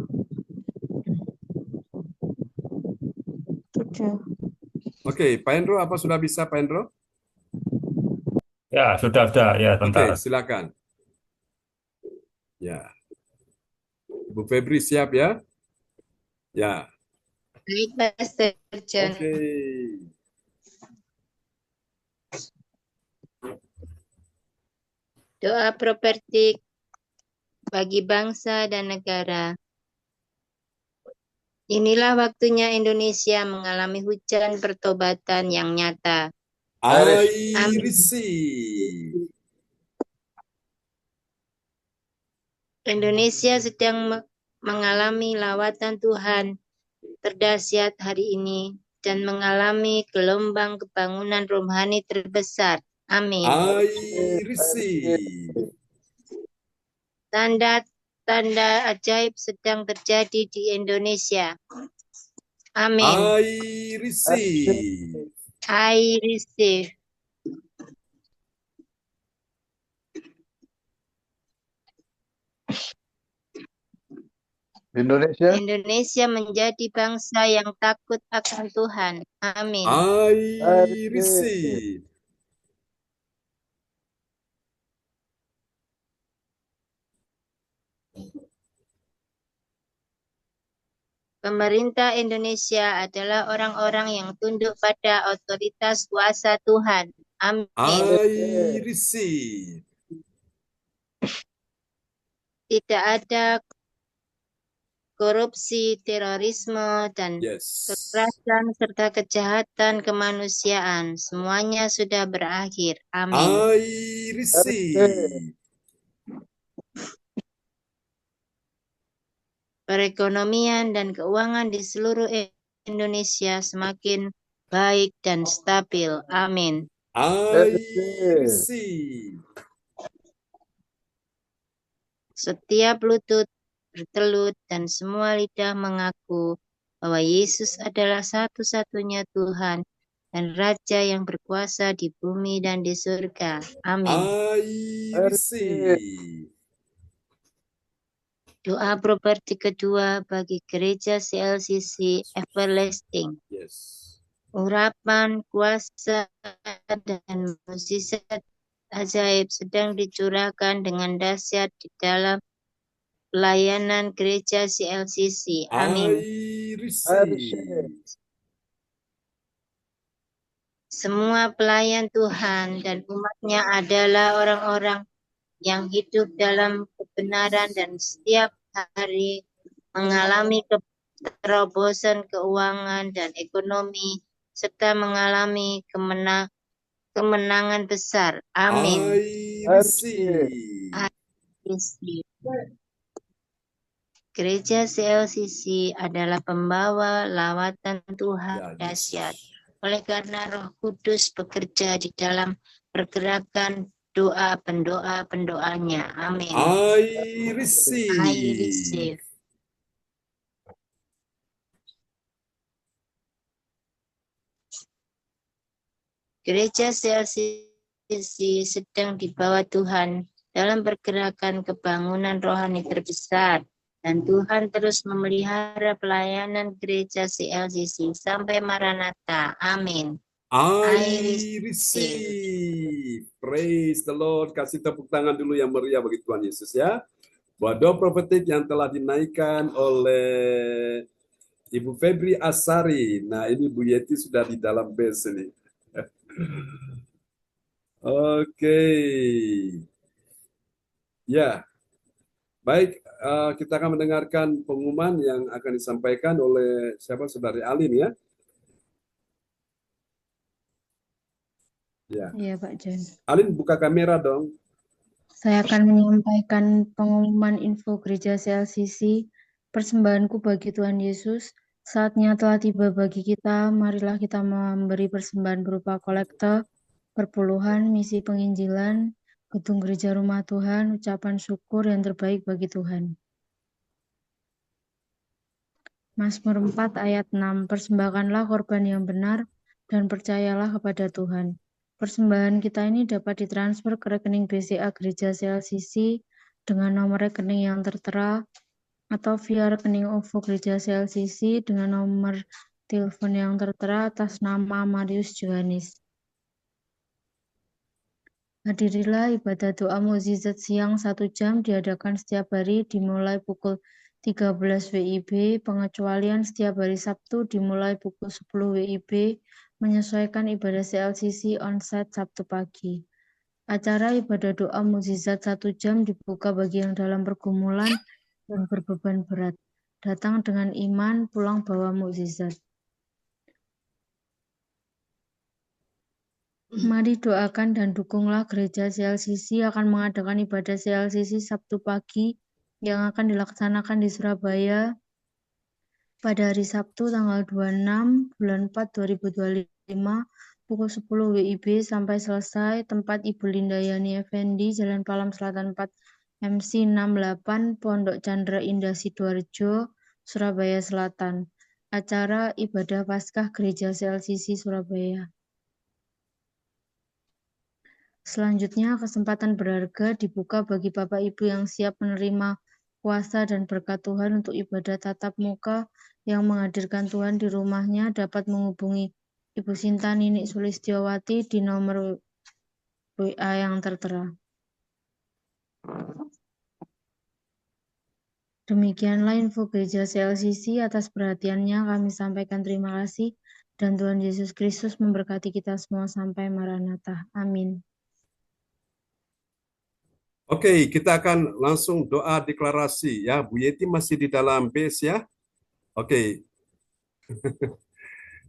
Speaker 7: Sudah.
Speaker 2: Oke, Pak Hendro apa sudah bisa Pak Hendro?
Speaker 8: Ya, sudah, ya,
Speaker 2: Oke,
Speaker 8: bentar.
Speaker 2: silakan. Ya. Bu Febri siap ya? Ya.
Speaker 9: Baik, Pastor John.
Speaker 2: Oke.
Speaker 9: Doa profetik bagi bangsa dan negara. Inilah waktunya Indonesia mengalami hujan pertobatan yang nyata.
Speaker 2: I receive.
Speaker 9: Indonesia sedang mengalami lawatan Tuhan terdahsyat hari ini dan mengalami gelombang kebangunan rohani terbesar. Amin.
Speaker 2: I receive.
Speaker 9: Tanda-tanda ajaib sedang terjadi di Indonesia. Amin.
Speaker 2: I receive.
Speaker 9: I receive. Indonesia menjadi bangsa yang takut akan Tuhan. Amin.
Speaker 2: I receive.
Speaker 9: Pemerintah Indonesia adalah orang-orang yang tunduk pada otoritas kuasa Tuhan. Amin.
Speaker 2: I receive.
Speaker 9: Tidak ada korupsi, terorisme, dan kekerasan serta kejahatan kemanusiaan. Semuanya sudah berakhir. Amin.
Speaker 2: I receive.
Speaker 9: Perekonomian dan keuangan di seluruh Indonesia semakin baik dan stabil. Amin.
Speaker 2: I receive.
Speaker 9: Setiap lutut bertelut dan semua lidah mengaku bahwa Yesus adalah satu-satunya Tuhan dan Raja yang berkuasa di bumi dan di surga. Amin.
Speaker 2: I receive.
Speaker 9: Doa properti kedua bagi gereja CLCC Everlasting. Urapan, kuasa, dan mukjizat ajaib sedang dicurahkan dengan dahsyat di dalam pelayanan gereja CLCC. Amin.
Speaker 2: I receive.
Speaker 9: Semua pelayan Tuhan dan umatnya adalah orang-orang yang hidup dalam kebenaran dan setiap hari mengalami terobosan keuangan dan ekonomi serta mengalami kemenangan besar. Amin.
Speaker 2: I receive.
Speaker 9: Gereja CLCC adalah pembawa lawatan Tuhan dahsyat. Oleh karena Roh Kudus bekerja di dalam pergerakan doa pendoa-pendoanya. Amin.
Speaker 2: I receive.
Speaker 9: I receive. Gereja CLCC sedang dibawa Tuhan dalam pergerakan kebangunan rohani terbesar. Dan Tuhan terus memelihara pelayanan gereja CLCC sampai Maranatha. Amin.
Speaker 2: I receive. Praise the Lord. Kasih tepuk tangan dulu yang meriah bagi Tuhan Yesus ya. Buat doa profetik yang telah dinaikkan oleh Ibu Febri Asari. Nah, ini Bu Yeti sudah di dalam base ini. Oke. Ya. Baik, kita akan mendengarkan pengumuman yang akan disampaikan oleh siapa? Saudari Alin ya. Ya.
Speaker 7: Iya, Pak Jan.
Speaker 2: Alin buka kamera dong.
Speaker 7: Saya akan menyampaikan pengumuman info Gereja CLCC, persembahanku bagi Tuhan Yesus. Saatnya telah tiba bagi kita, marilah kita memberi persembahan berupa kolekte, perpuluhan, misi penginjilan, gedung gereja rumah Tuhan, ucapan syukur yang terbaik bagi Tuhan. Mazmur 4 ayat 6, persembahkanlah korban yang benar dan percayalah kepada Tuhan. Persembahan kita ini dapat ditransfer ke rekening BCA Gereja CLCC dengan nomor rekening yang tertera atau via rekening OVO Gereja CLCC dengan nomor telepon yang tertera atas nama Marius Johanis. Hadirilah ibadah doa mukjizat siang 1 jam diadakan setiap hari dimulai pukul 13 WIB, pengecualian setiap hari Sabtu dimulai pukul 10 WIB, menyesuaikan ibadah CLCC onsite Sabtu pagi. Acara ibadah doa mukjizat 1 jam dibuka bagi yang dalam pergumulan dan berbeban berat. Datang dengan iman, pulang bawa mukjizat. Mari doakan dan dukunglah Gereja CLCC akan mengadakan ibadah CLCC Sabtu pagi yang akan dilaksanakan di Surabaya pada hari Sabtu tanggal 26 bulan 4 2025 pukul 10 WIB sampai selesai. Tempat Ibu Linda Yani Effendi, Jalan Palam Selatan 4 MC 68 Pondok Chandra Indah Sidoarjo, Surabaya Selatan. Acara ibadah Paskah Gereja CLCC Surabaya. Selanjutnya, kesempatan berharga dibuka bagi Bapak Ibu yang siap menerima kuasa dan berkat Tuhan untuk ibadah tatap muka yang menghadirkan Tuhan di rumahnya dapat menghubungi Ibu Sinta Ninik Sulistiowati di nomor WA yang tertera. Demikianlah info Gereja CLCC. Atas perhatiannya kami sampaikan terima kasih dan Tuhan Yesus Kristus memberkati kita semua sampai Maranatha. Amin.
Speaker 2: Oke, kita akan langsung doa deklarasi ya. Bu Yeti masih di dalam base ya. Oke.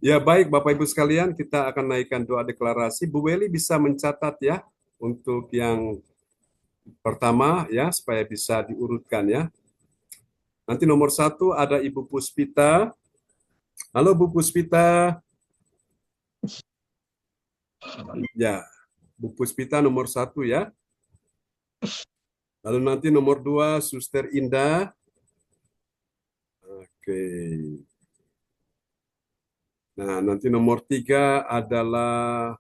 Speaker 2: Ya baik Bapak Ibu sekalian, kita akan naikkan doa deklarasi. Bu Weli bisa mencatat ya untuk yang pertama ya supaya bisa diurutkan ya. Nanti nomor 1 ada Ibu Puspita. Halo Bu Puspita. Ya, Bu Puspita nomor 1 ya. Lalu nanti nomor 2 Suster Indah. Oke. Nah, nanti nomor 3 adalah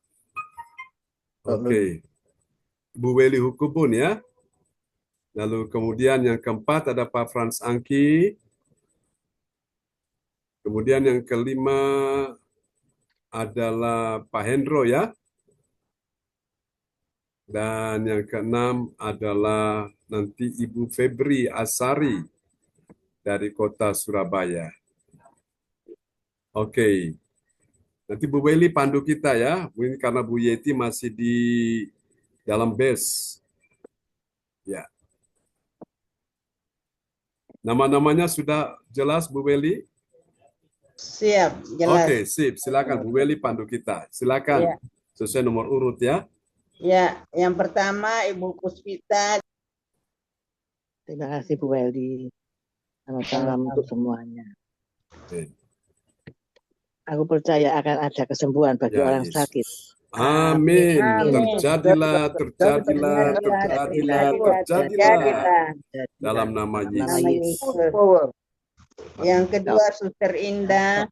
Speaker 2: Bu Weli Hukubun ya. Lalu kemudian yang keempat ada Pak Frans Angki. Kemudian yang kelima adalah Pak Hendro ya. Dan yang keenam adalah nanti Ibu Febri Asari dari kota Surabaya. Oke. Nanti Bu Weli pandu kita ya. Mungkin karena Bu Yeti masih di dalam base. Ya. Nama-namanya sudah jelas Bu Weli?
Speaker 3: Siap, jelas.
Speaker 2: Oke, sip. Silakan Bu Weli pandu kita. Silakan.
Speaker 3: Ya.
Speaker 2: sesuai nomor urut ya.
Speaker 3: Ya, yang pertama Ibu Puspita.
Speaker 8: Terima kasih Bu Welly. Selamat malam untuk semuanya. Aku percaya akan ada kesembuhan bagi
Speaker 2: Ya,
Speaker 8: orang
Speaker 2: Yesus.
Speaker 8: sakit.
Speaker 2: Amin.
Speaker 3: Amin.
Speaker 2: Terjadilah, terjadilah, terjadilah, terjadilah. Dalam nama Yesus.
Speaker 3: Yang kedua Suster Indah.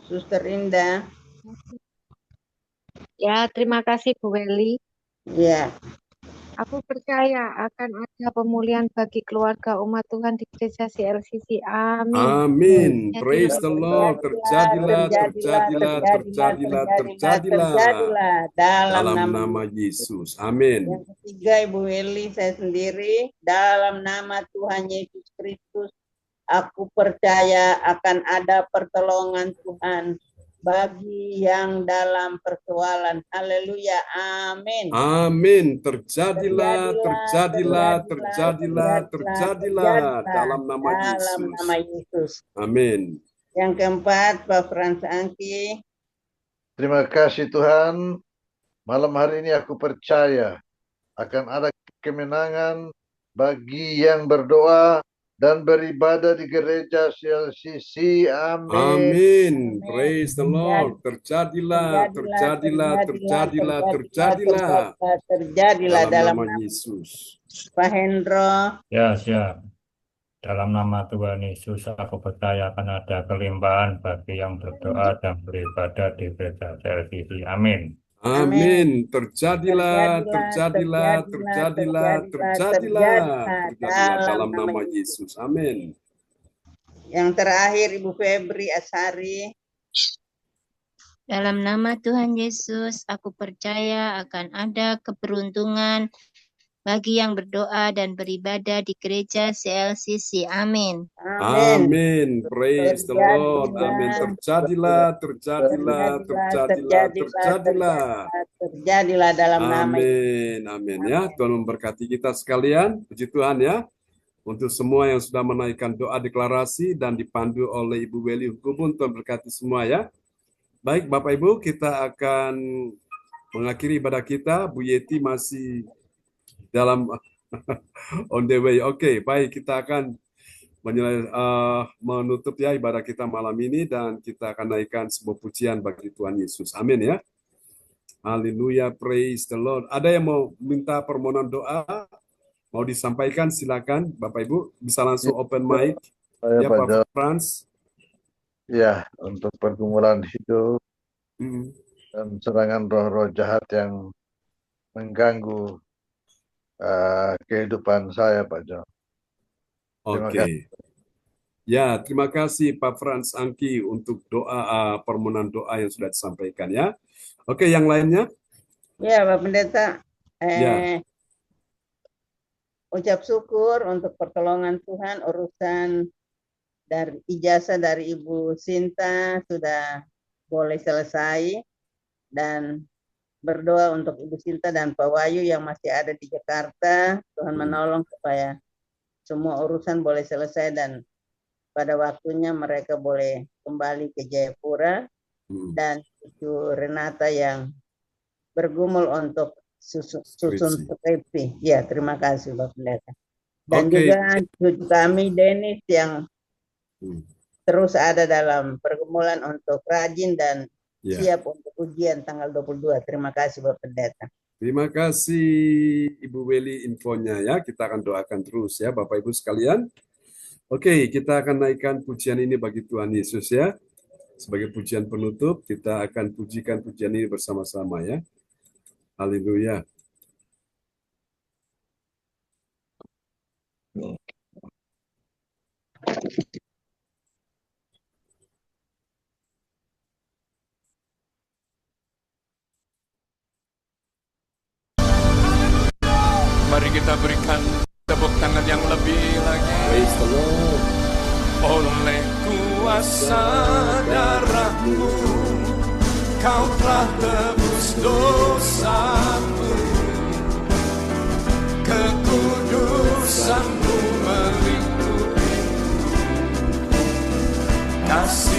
Speaker 3: Suster Indah.
Speaker 10: Ya, terima kasih Bu Welly.
Speaker 3: Ya.
Speaker 10: Aku percaya akan ada pemulihan bagi keluarga umat Tuhan di gereja CLCC. Amin.
Speaker 2: Amin. Praise the Lord. Terjadilah, terjadilah, terjadilah, terjadilah. Dalam nama Yesus. Amin.
Speaker 3: Yang ketiga Ibu Welly, saya sendiri, dalam nama Tuhan Yesus Kristus, aku percaya akan ada pertolongan Tuhan bagi yang dalam persoalan. Haleluya. Amin.
Speaker 2: Amin. Terjadilah, terjadilah, terjadilah, terjadilah. Dalam nama Yesus.
Speaker 3: Dalam nama Yesus.
Speaker 2: Amin.
Speaker 3: Yang keempat, Pak Frans Angki.
Speaker 4: Terima kasih Tuhan. Malam hari ini aku percaya akan ada kemenangan bagi yang berdoa dan beribadah di gereja CLCC. Amin.
Speaker 2: Amin. Praise the Lord. Terjadilah, terjadilah, terjadilah, terjadilah.
Speaker 3: Terjadilah dalam
Speaker 2: nama Yesus.
Speaker 3: Pak Hendro.
Speaker 11: Ya, siap. Dalam nama Tuhan Yesus, aku percaya akan ada kelimpahan bagi yang berdoa dan beribadah di gereja CLCC. Amin.
Speaker 2: Amin. Terjadilah, terjadilah, terjadilah, terjadilah. Terjadilah dalam nama Yesus. Amin.
Speaker 3: Yang terakhir Ibu Febri Asari.
Speaker 9: Dalam nama Tuhan Yesus, aku percaya akan ada keberuntungan bagi yang berdoa dan beribadah di gereja CLCC. Amin.
Speaker 2: Amin. Praise the Lord. Amin. Terjadilah, terjadilah, terjadilah, terjadilah.
Speaker 3: Terjadilah dalam nama
Speaker 2: Yesus. Amin. Amin ya. Tuhan memberkati kita sekalian. Puji Tuhan ya. Untuk semua yang sudah menaikkan doa deklarasi dan dipandu oleh Ibu Welly Hukubun, Tuhan berkati semua ya. Baik Bapak Ibu, kita akan mengakhiri ibadah kita. Bu Yeti masih dalam on the way. Oke, baik, kita akan menutup ya ibadah kita malam ini dan kita akan naikkan sebuah pujian bagi Tuhan Yesus. Amin ya. Haleluya, praise the Lord. Ada yang mau minta permohonan doa? Mau disampaikan? Silakan, Bapak Ibu bisa langsung open mic. Ya, Pak Frans.
Speaker 4: Ya, untuk pergumulan hidup dan serangan roh-roh jahat yang mengganggu kehidupan saya, Pak Jo.
Speaker 2: Oke. Ya, terima kasih Pak Frans Angki untuk doa permohonan doa yang sudah disampaikan ya. Oke, yang lainnya?
Speaker 3: Ya, Pak Pendeta.
Speaker 2: Ya.
Speaker 3: Ucap syukur untuk pertolongan Tuhan, urusan dari ijazah dari Ibu Sinta sudah boleh selesai, dan berdoa untuk Ibu Sinta dan Pak Wahyu yang masih ada di Jakarta. Tuhan menolong supaya semua urusan boleh selesai dan pada waktunya mereka boleh kembali ke Jayapura. Dan Ibu Renata yang bergumul untuk susun skripsi. Ya, terima kasih Bapak Pendeta. Dan juga kami Dennis yang terus ada dalam pergumulan untuk rajin dan siap untuk ujian tanggal 22. Terima kasih Bapak Pendeta.
Speaker 2: Terima kasih Ibu Welly infonya ya. Kita akan doakan terus ya Bapak Ibu sekalian. Oke, kita akan naikkan pujian ini bagi Tuhan Yesus ya. Sebagai pujian penutup, kita akan pujikan pujian ini bersama-sama ya. Haleluya.
Speaker 1: Mari kita berikan tepuk tangan yang lebih lagi.
Speaker 2: Praise the Lord.
Speaker 1: Oleh kuasa darah-Mu, Kau telah tebus dosaku. Kekudusan-Mu melingkupi. Kasih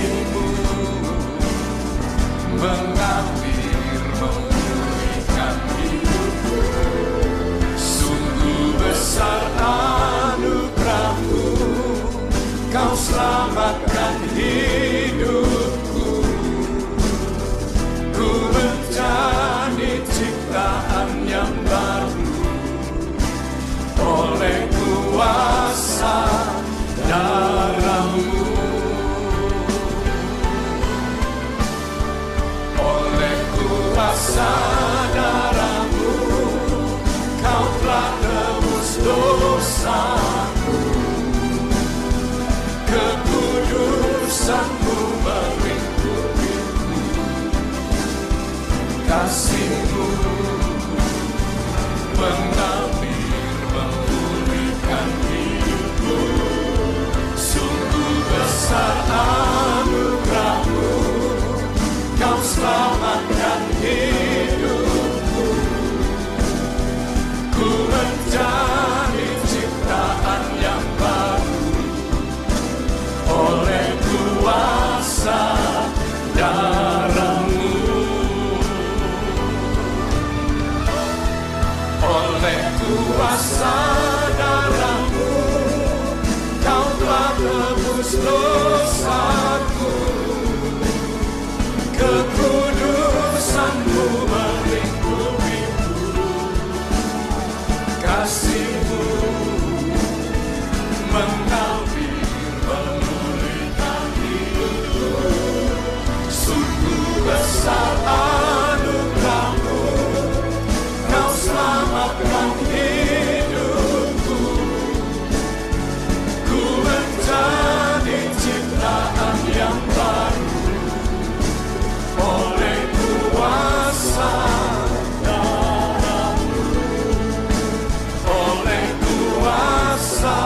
Speaker 1: selamatkan hidupku. Ku menjadi ciptaan yang baru oleh kuasa darah-Mu. Oleh kuasa darah-Mu, Kau telah tebus dosaku. Kekudusan-Mu melingkupiku. Kasih-Mu mengalir memulihkan hidupku. Sungguh besar anugerah-Mu, Kau selamatkan hidupku. Ku menjadi ciptaan yang baru oleh kuasa darah-Mu. Oleh kuasa darah-Mu, Kau telah tebus dosaku. Kekudusan-Mu melingkupiku. Kasih-Mu mengalir memulihkan hidupku. Sungguh besar anugerah-Mu, Kau selamatkan hidupku. Ku menjadi ciptaan yang baru oleh kuasa darah-Mu. Oleh kuasa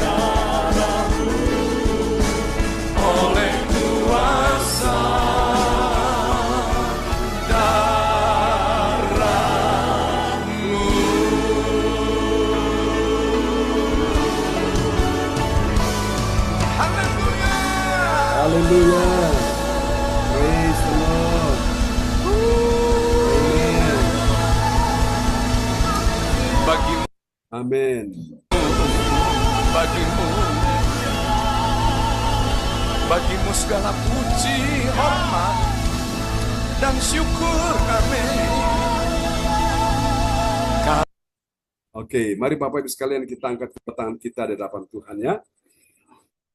Speaker 1: darah-Mu. Oleh kuasa darah-Mu. Haleluya.
Speaker 2: Haleluya. Praise the Lord. Amen.
Speaker 1: Bagimu,
Speaker 2: Amen.
Speaker 1: bagimu, bagimu segala puji, hormat, dan syukur kami.
Speaker 2: Oke, mari Bapak Ibu sekalian kita angkat tangan kita di hadapan Tuhan ya.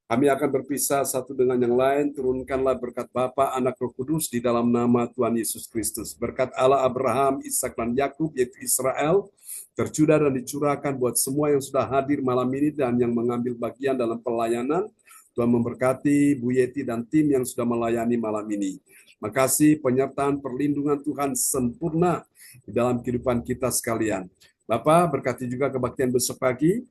Speaker 2: Kami akan berpisah satu dengan yang lain. Turunkanlah berkat Bapa, Anak, Roh Kudus di dalam nama Tuhan Yesus Kristus. Berkat Allah Abraham, Ishak dan Yakub yaitu Israel tercurah dan dicurahkan buat semua yang sudah hadir malam ini dan yang mengambil bagian dalam pelayanan. Tuhan memberkati Bu Yeti dan tim yang sudah melayani malam ini. Makasih penyertaan perlindungan Tuhan sempurna di dalam kehidupan kita sekalian. Bapak berkati juga kebaktian besok pagi.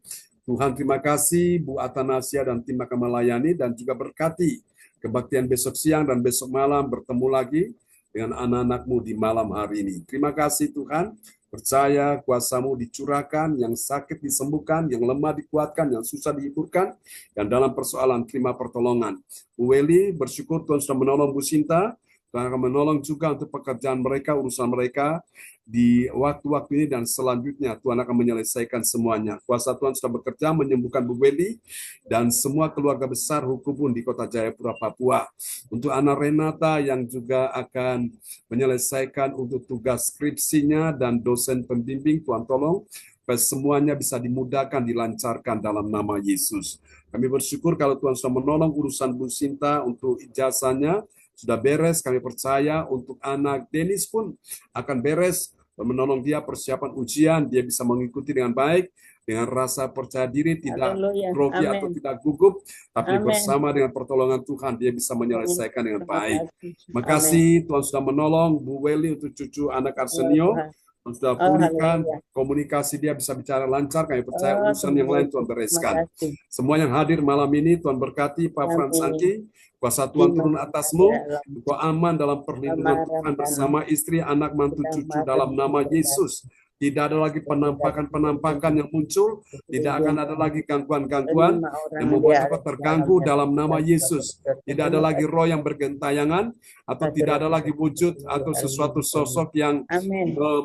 Speaker 2: Tuhan terima kasih Bu Atanasia dan tim akan melayani dan juga berkati kebaktian besok siang dan besok malam bertemu lagi dengan anak-anak-Mu di malam hari ini. Terima kasih Tuhan, percaya kuasa-Mu dicurahkan, yang sakit disembuhkan, yang lemah dikuatkan, yang susah dihiburkan, dan dalam persoalan terima pertolongan. Bu Weli bersyukur Tuhan sudah menolong Bu Sinta, Tuhan akan menolong juga untuk pekerjaan mereka, urusan mereka di waktu-waktu ini dan selanjutnya Tuhan akan menyelesaikan semuanya. Kuasa Tuhan sudah bekerja menyembuhkan Bu Weli dan semua keluarga besar Hukubun di Kota Jayapura, Papua. Untuk Ana Renata yang juga akan menyelesaikan untuk tugas skripsinya dan dosen pembimbing, Tuhan tolong supaya semuanya bisa dimudahkan, dilancarkan dalam nama Yesus. Kami bersyukur kalau Tuhan sudah menolong urusan Bu Sinta untuk ijazahnya, sudah beres. Kami percaya untuk anak Denis pun akan beres, menolong dia persiapan ujian, dia bisa mengikuti dengan baik, dengan rasa percaya diri, tidak grogi atau tidak gugup, tapi bersama dengan pertolongan Tuhan, dia bisa menyelesaikan dengan baik. Makasih Tuhan sudah menolong Bu Weli untuk cucu anak Arsenio, sudah pulihkan komunikasi, dia bisa bicara lancar. Kami percaya urusan yang lain Tuhan bereskan. Semua yang hadir malam ini Tuhan berkati. Pak Fransanki, kuasa Tuhan turun atasmu, engkau aman dalam perlindungan Tuhan bersama istri, anak, mantu, cucu dalam nama Yesus. Tidak ada lagi penampakan yang muncul, tidak akan ada lagi gangguan-gangguan yang membuat kita terganggu dalam nama Yesus. Tidak ada lagi roh yang bergentayangan, atau tidak ada lagi wujud atau sesuatu sosok yang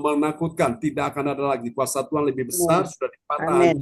Speaker 2: menakutkan. Tidak akan ada lagi. Kuasa Tuhan lebih besar, sudah dipatahkan.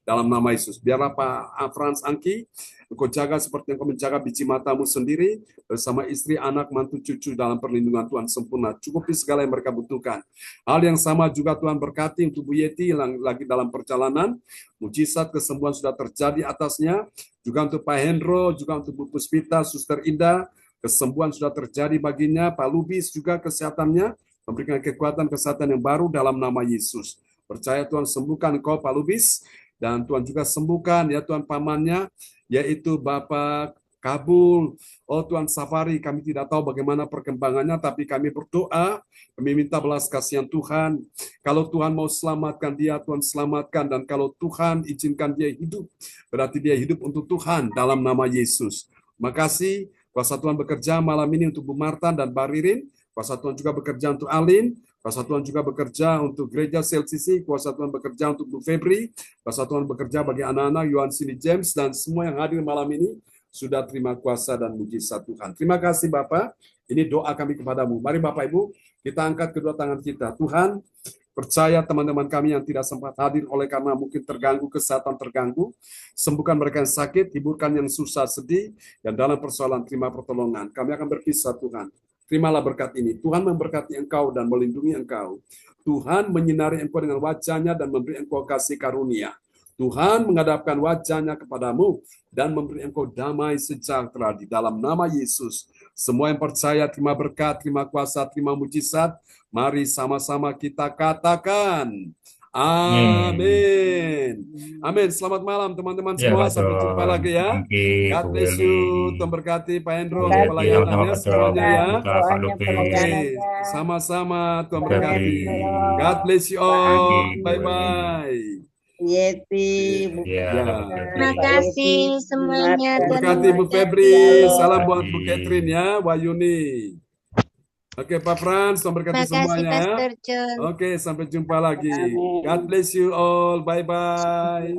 Speaker 2: dalam nama Yesus. Biarlah Pak Frans Angki, Engkau jaga seperti Engkau menjaga biji matamu sendiri, bersama istri, anak, mantu, cucu dalam perlindungan Tuhan sempurna. Cukupi segala yang mereka butuhkan. Hal yang sama juga Tuhan berkati untuk Bu Yeti yang lagi dalam perjalanan. Mujizat kesembuhan sudah terjadi atasnya. Juga untuk Pak Hendro, juga untuk Bu Puspita, Suster Indah, kesembuhan sudah terjadi baginya. Pak Lubis juga kesehatannya, memberikan kekuatan kesehatan yang baru dalam nama Yesus. Percaya Tuhan sembuhkan engkau Pak Lubis, dan Tuhan juga sembuhkan ya Tuhan pamannya, yaitu Bapak Kabul. Oh Tuhan Safari, kami tidak tahu bagaimana perkembangannya, tapi kami berdoa, kami minta belas kasihan Tuhan. Kalau Tuhan mau selamatkan dia, Tuhan selamatkan. Dan kalau Tuhan izinkan dia hidup, berarti dia hidup untuk Tuhan dalam nama Yesus. Makasih, kuasa Tuhan bekerja malam ini untuk Bu Marta dan Baririn. Kuasa Tuhan juga bekerja untuk Alin. Kuasa Tuhan juga bekerja untuk gereja CLCC. Kuasa Tuhan bekerja untuk Bu Febri. Kuasa Tuhan bekerja bagi anak-anak Yohan Sini James dan semua yang hadir malam ini. Sudah terima kuasa dan mujizat Tuhan. Terima kasih Bapak. Ini doa kami kepadamu. Mari Bapak Ibu, kita angkat kedua tangan kita. Tuhan, percaya teman-teman kami yang tidak sempat hadir oleh karena mungkin terganggu, kesehatan terganggu. Sembuhkan mereka yang sakit, hiburkan yang susah, sedih, dan dalam persoalan terima pertolongan. Kami akan berpisah Tuhan. Terimalah berkat ini. Tuhan memberkati engkau dan melindungi engkau. Tuhan menyinari engkau dengan wajahnya dan memberi engkau kasih karunia. Tuhan menghadapkan wajahnya kepadamu dan memberi engkau damai sejahtera di dalam nama Yesus. Semua yang percaya terima berkat, terima kuasa, terima mujizat. Mari sama-sama kita katakan. Amin. Amin. Selamat malam teman-teman semua. Sampai jumpa lagi ya. God bless you. Tuhan berkati Pak Hendro untuk pelayanannya semuanya ya. Oke, sama-sama Tuhan berkati. God bless you all. Bye-bye.
Speaker 3: Yeti,
Speaker 9: Terima kasih semuanya.
Speaker 2: Berkati Bu Febri. Salam buat Bu Catherine ya. Wayuni. Oke, Pak Frans, Tuhan berkati semuanya. Oke, sampai jumpa lagi. God bless you all. Bye-bye.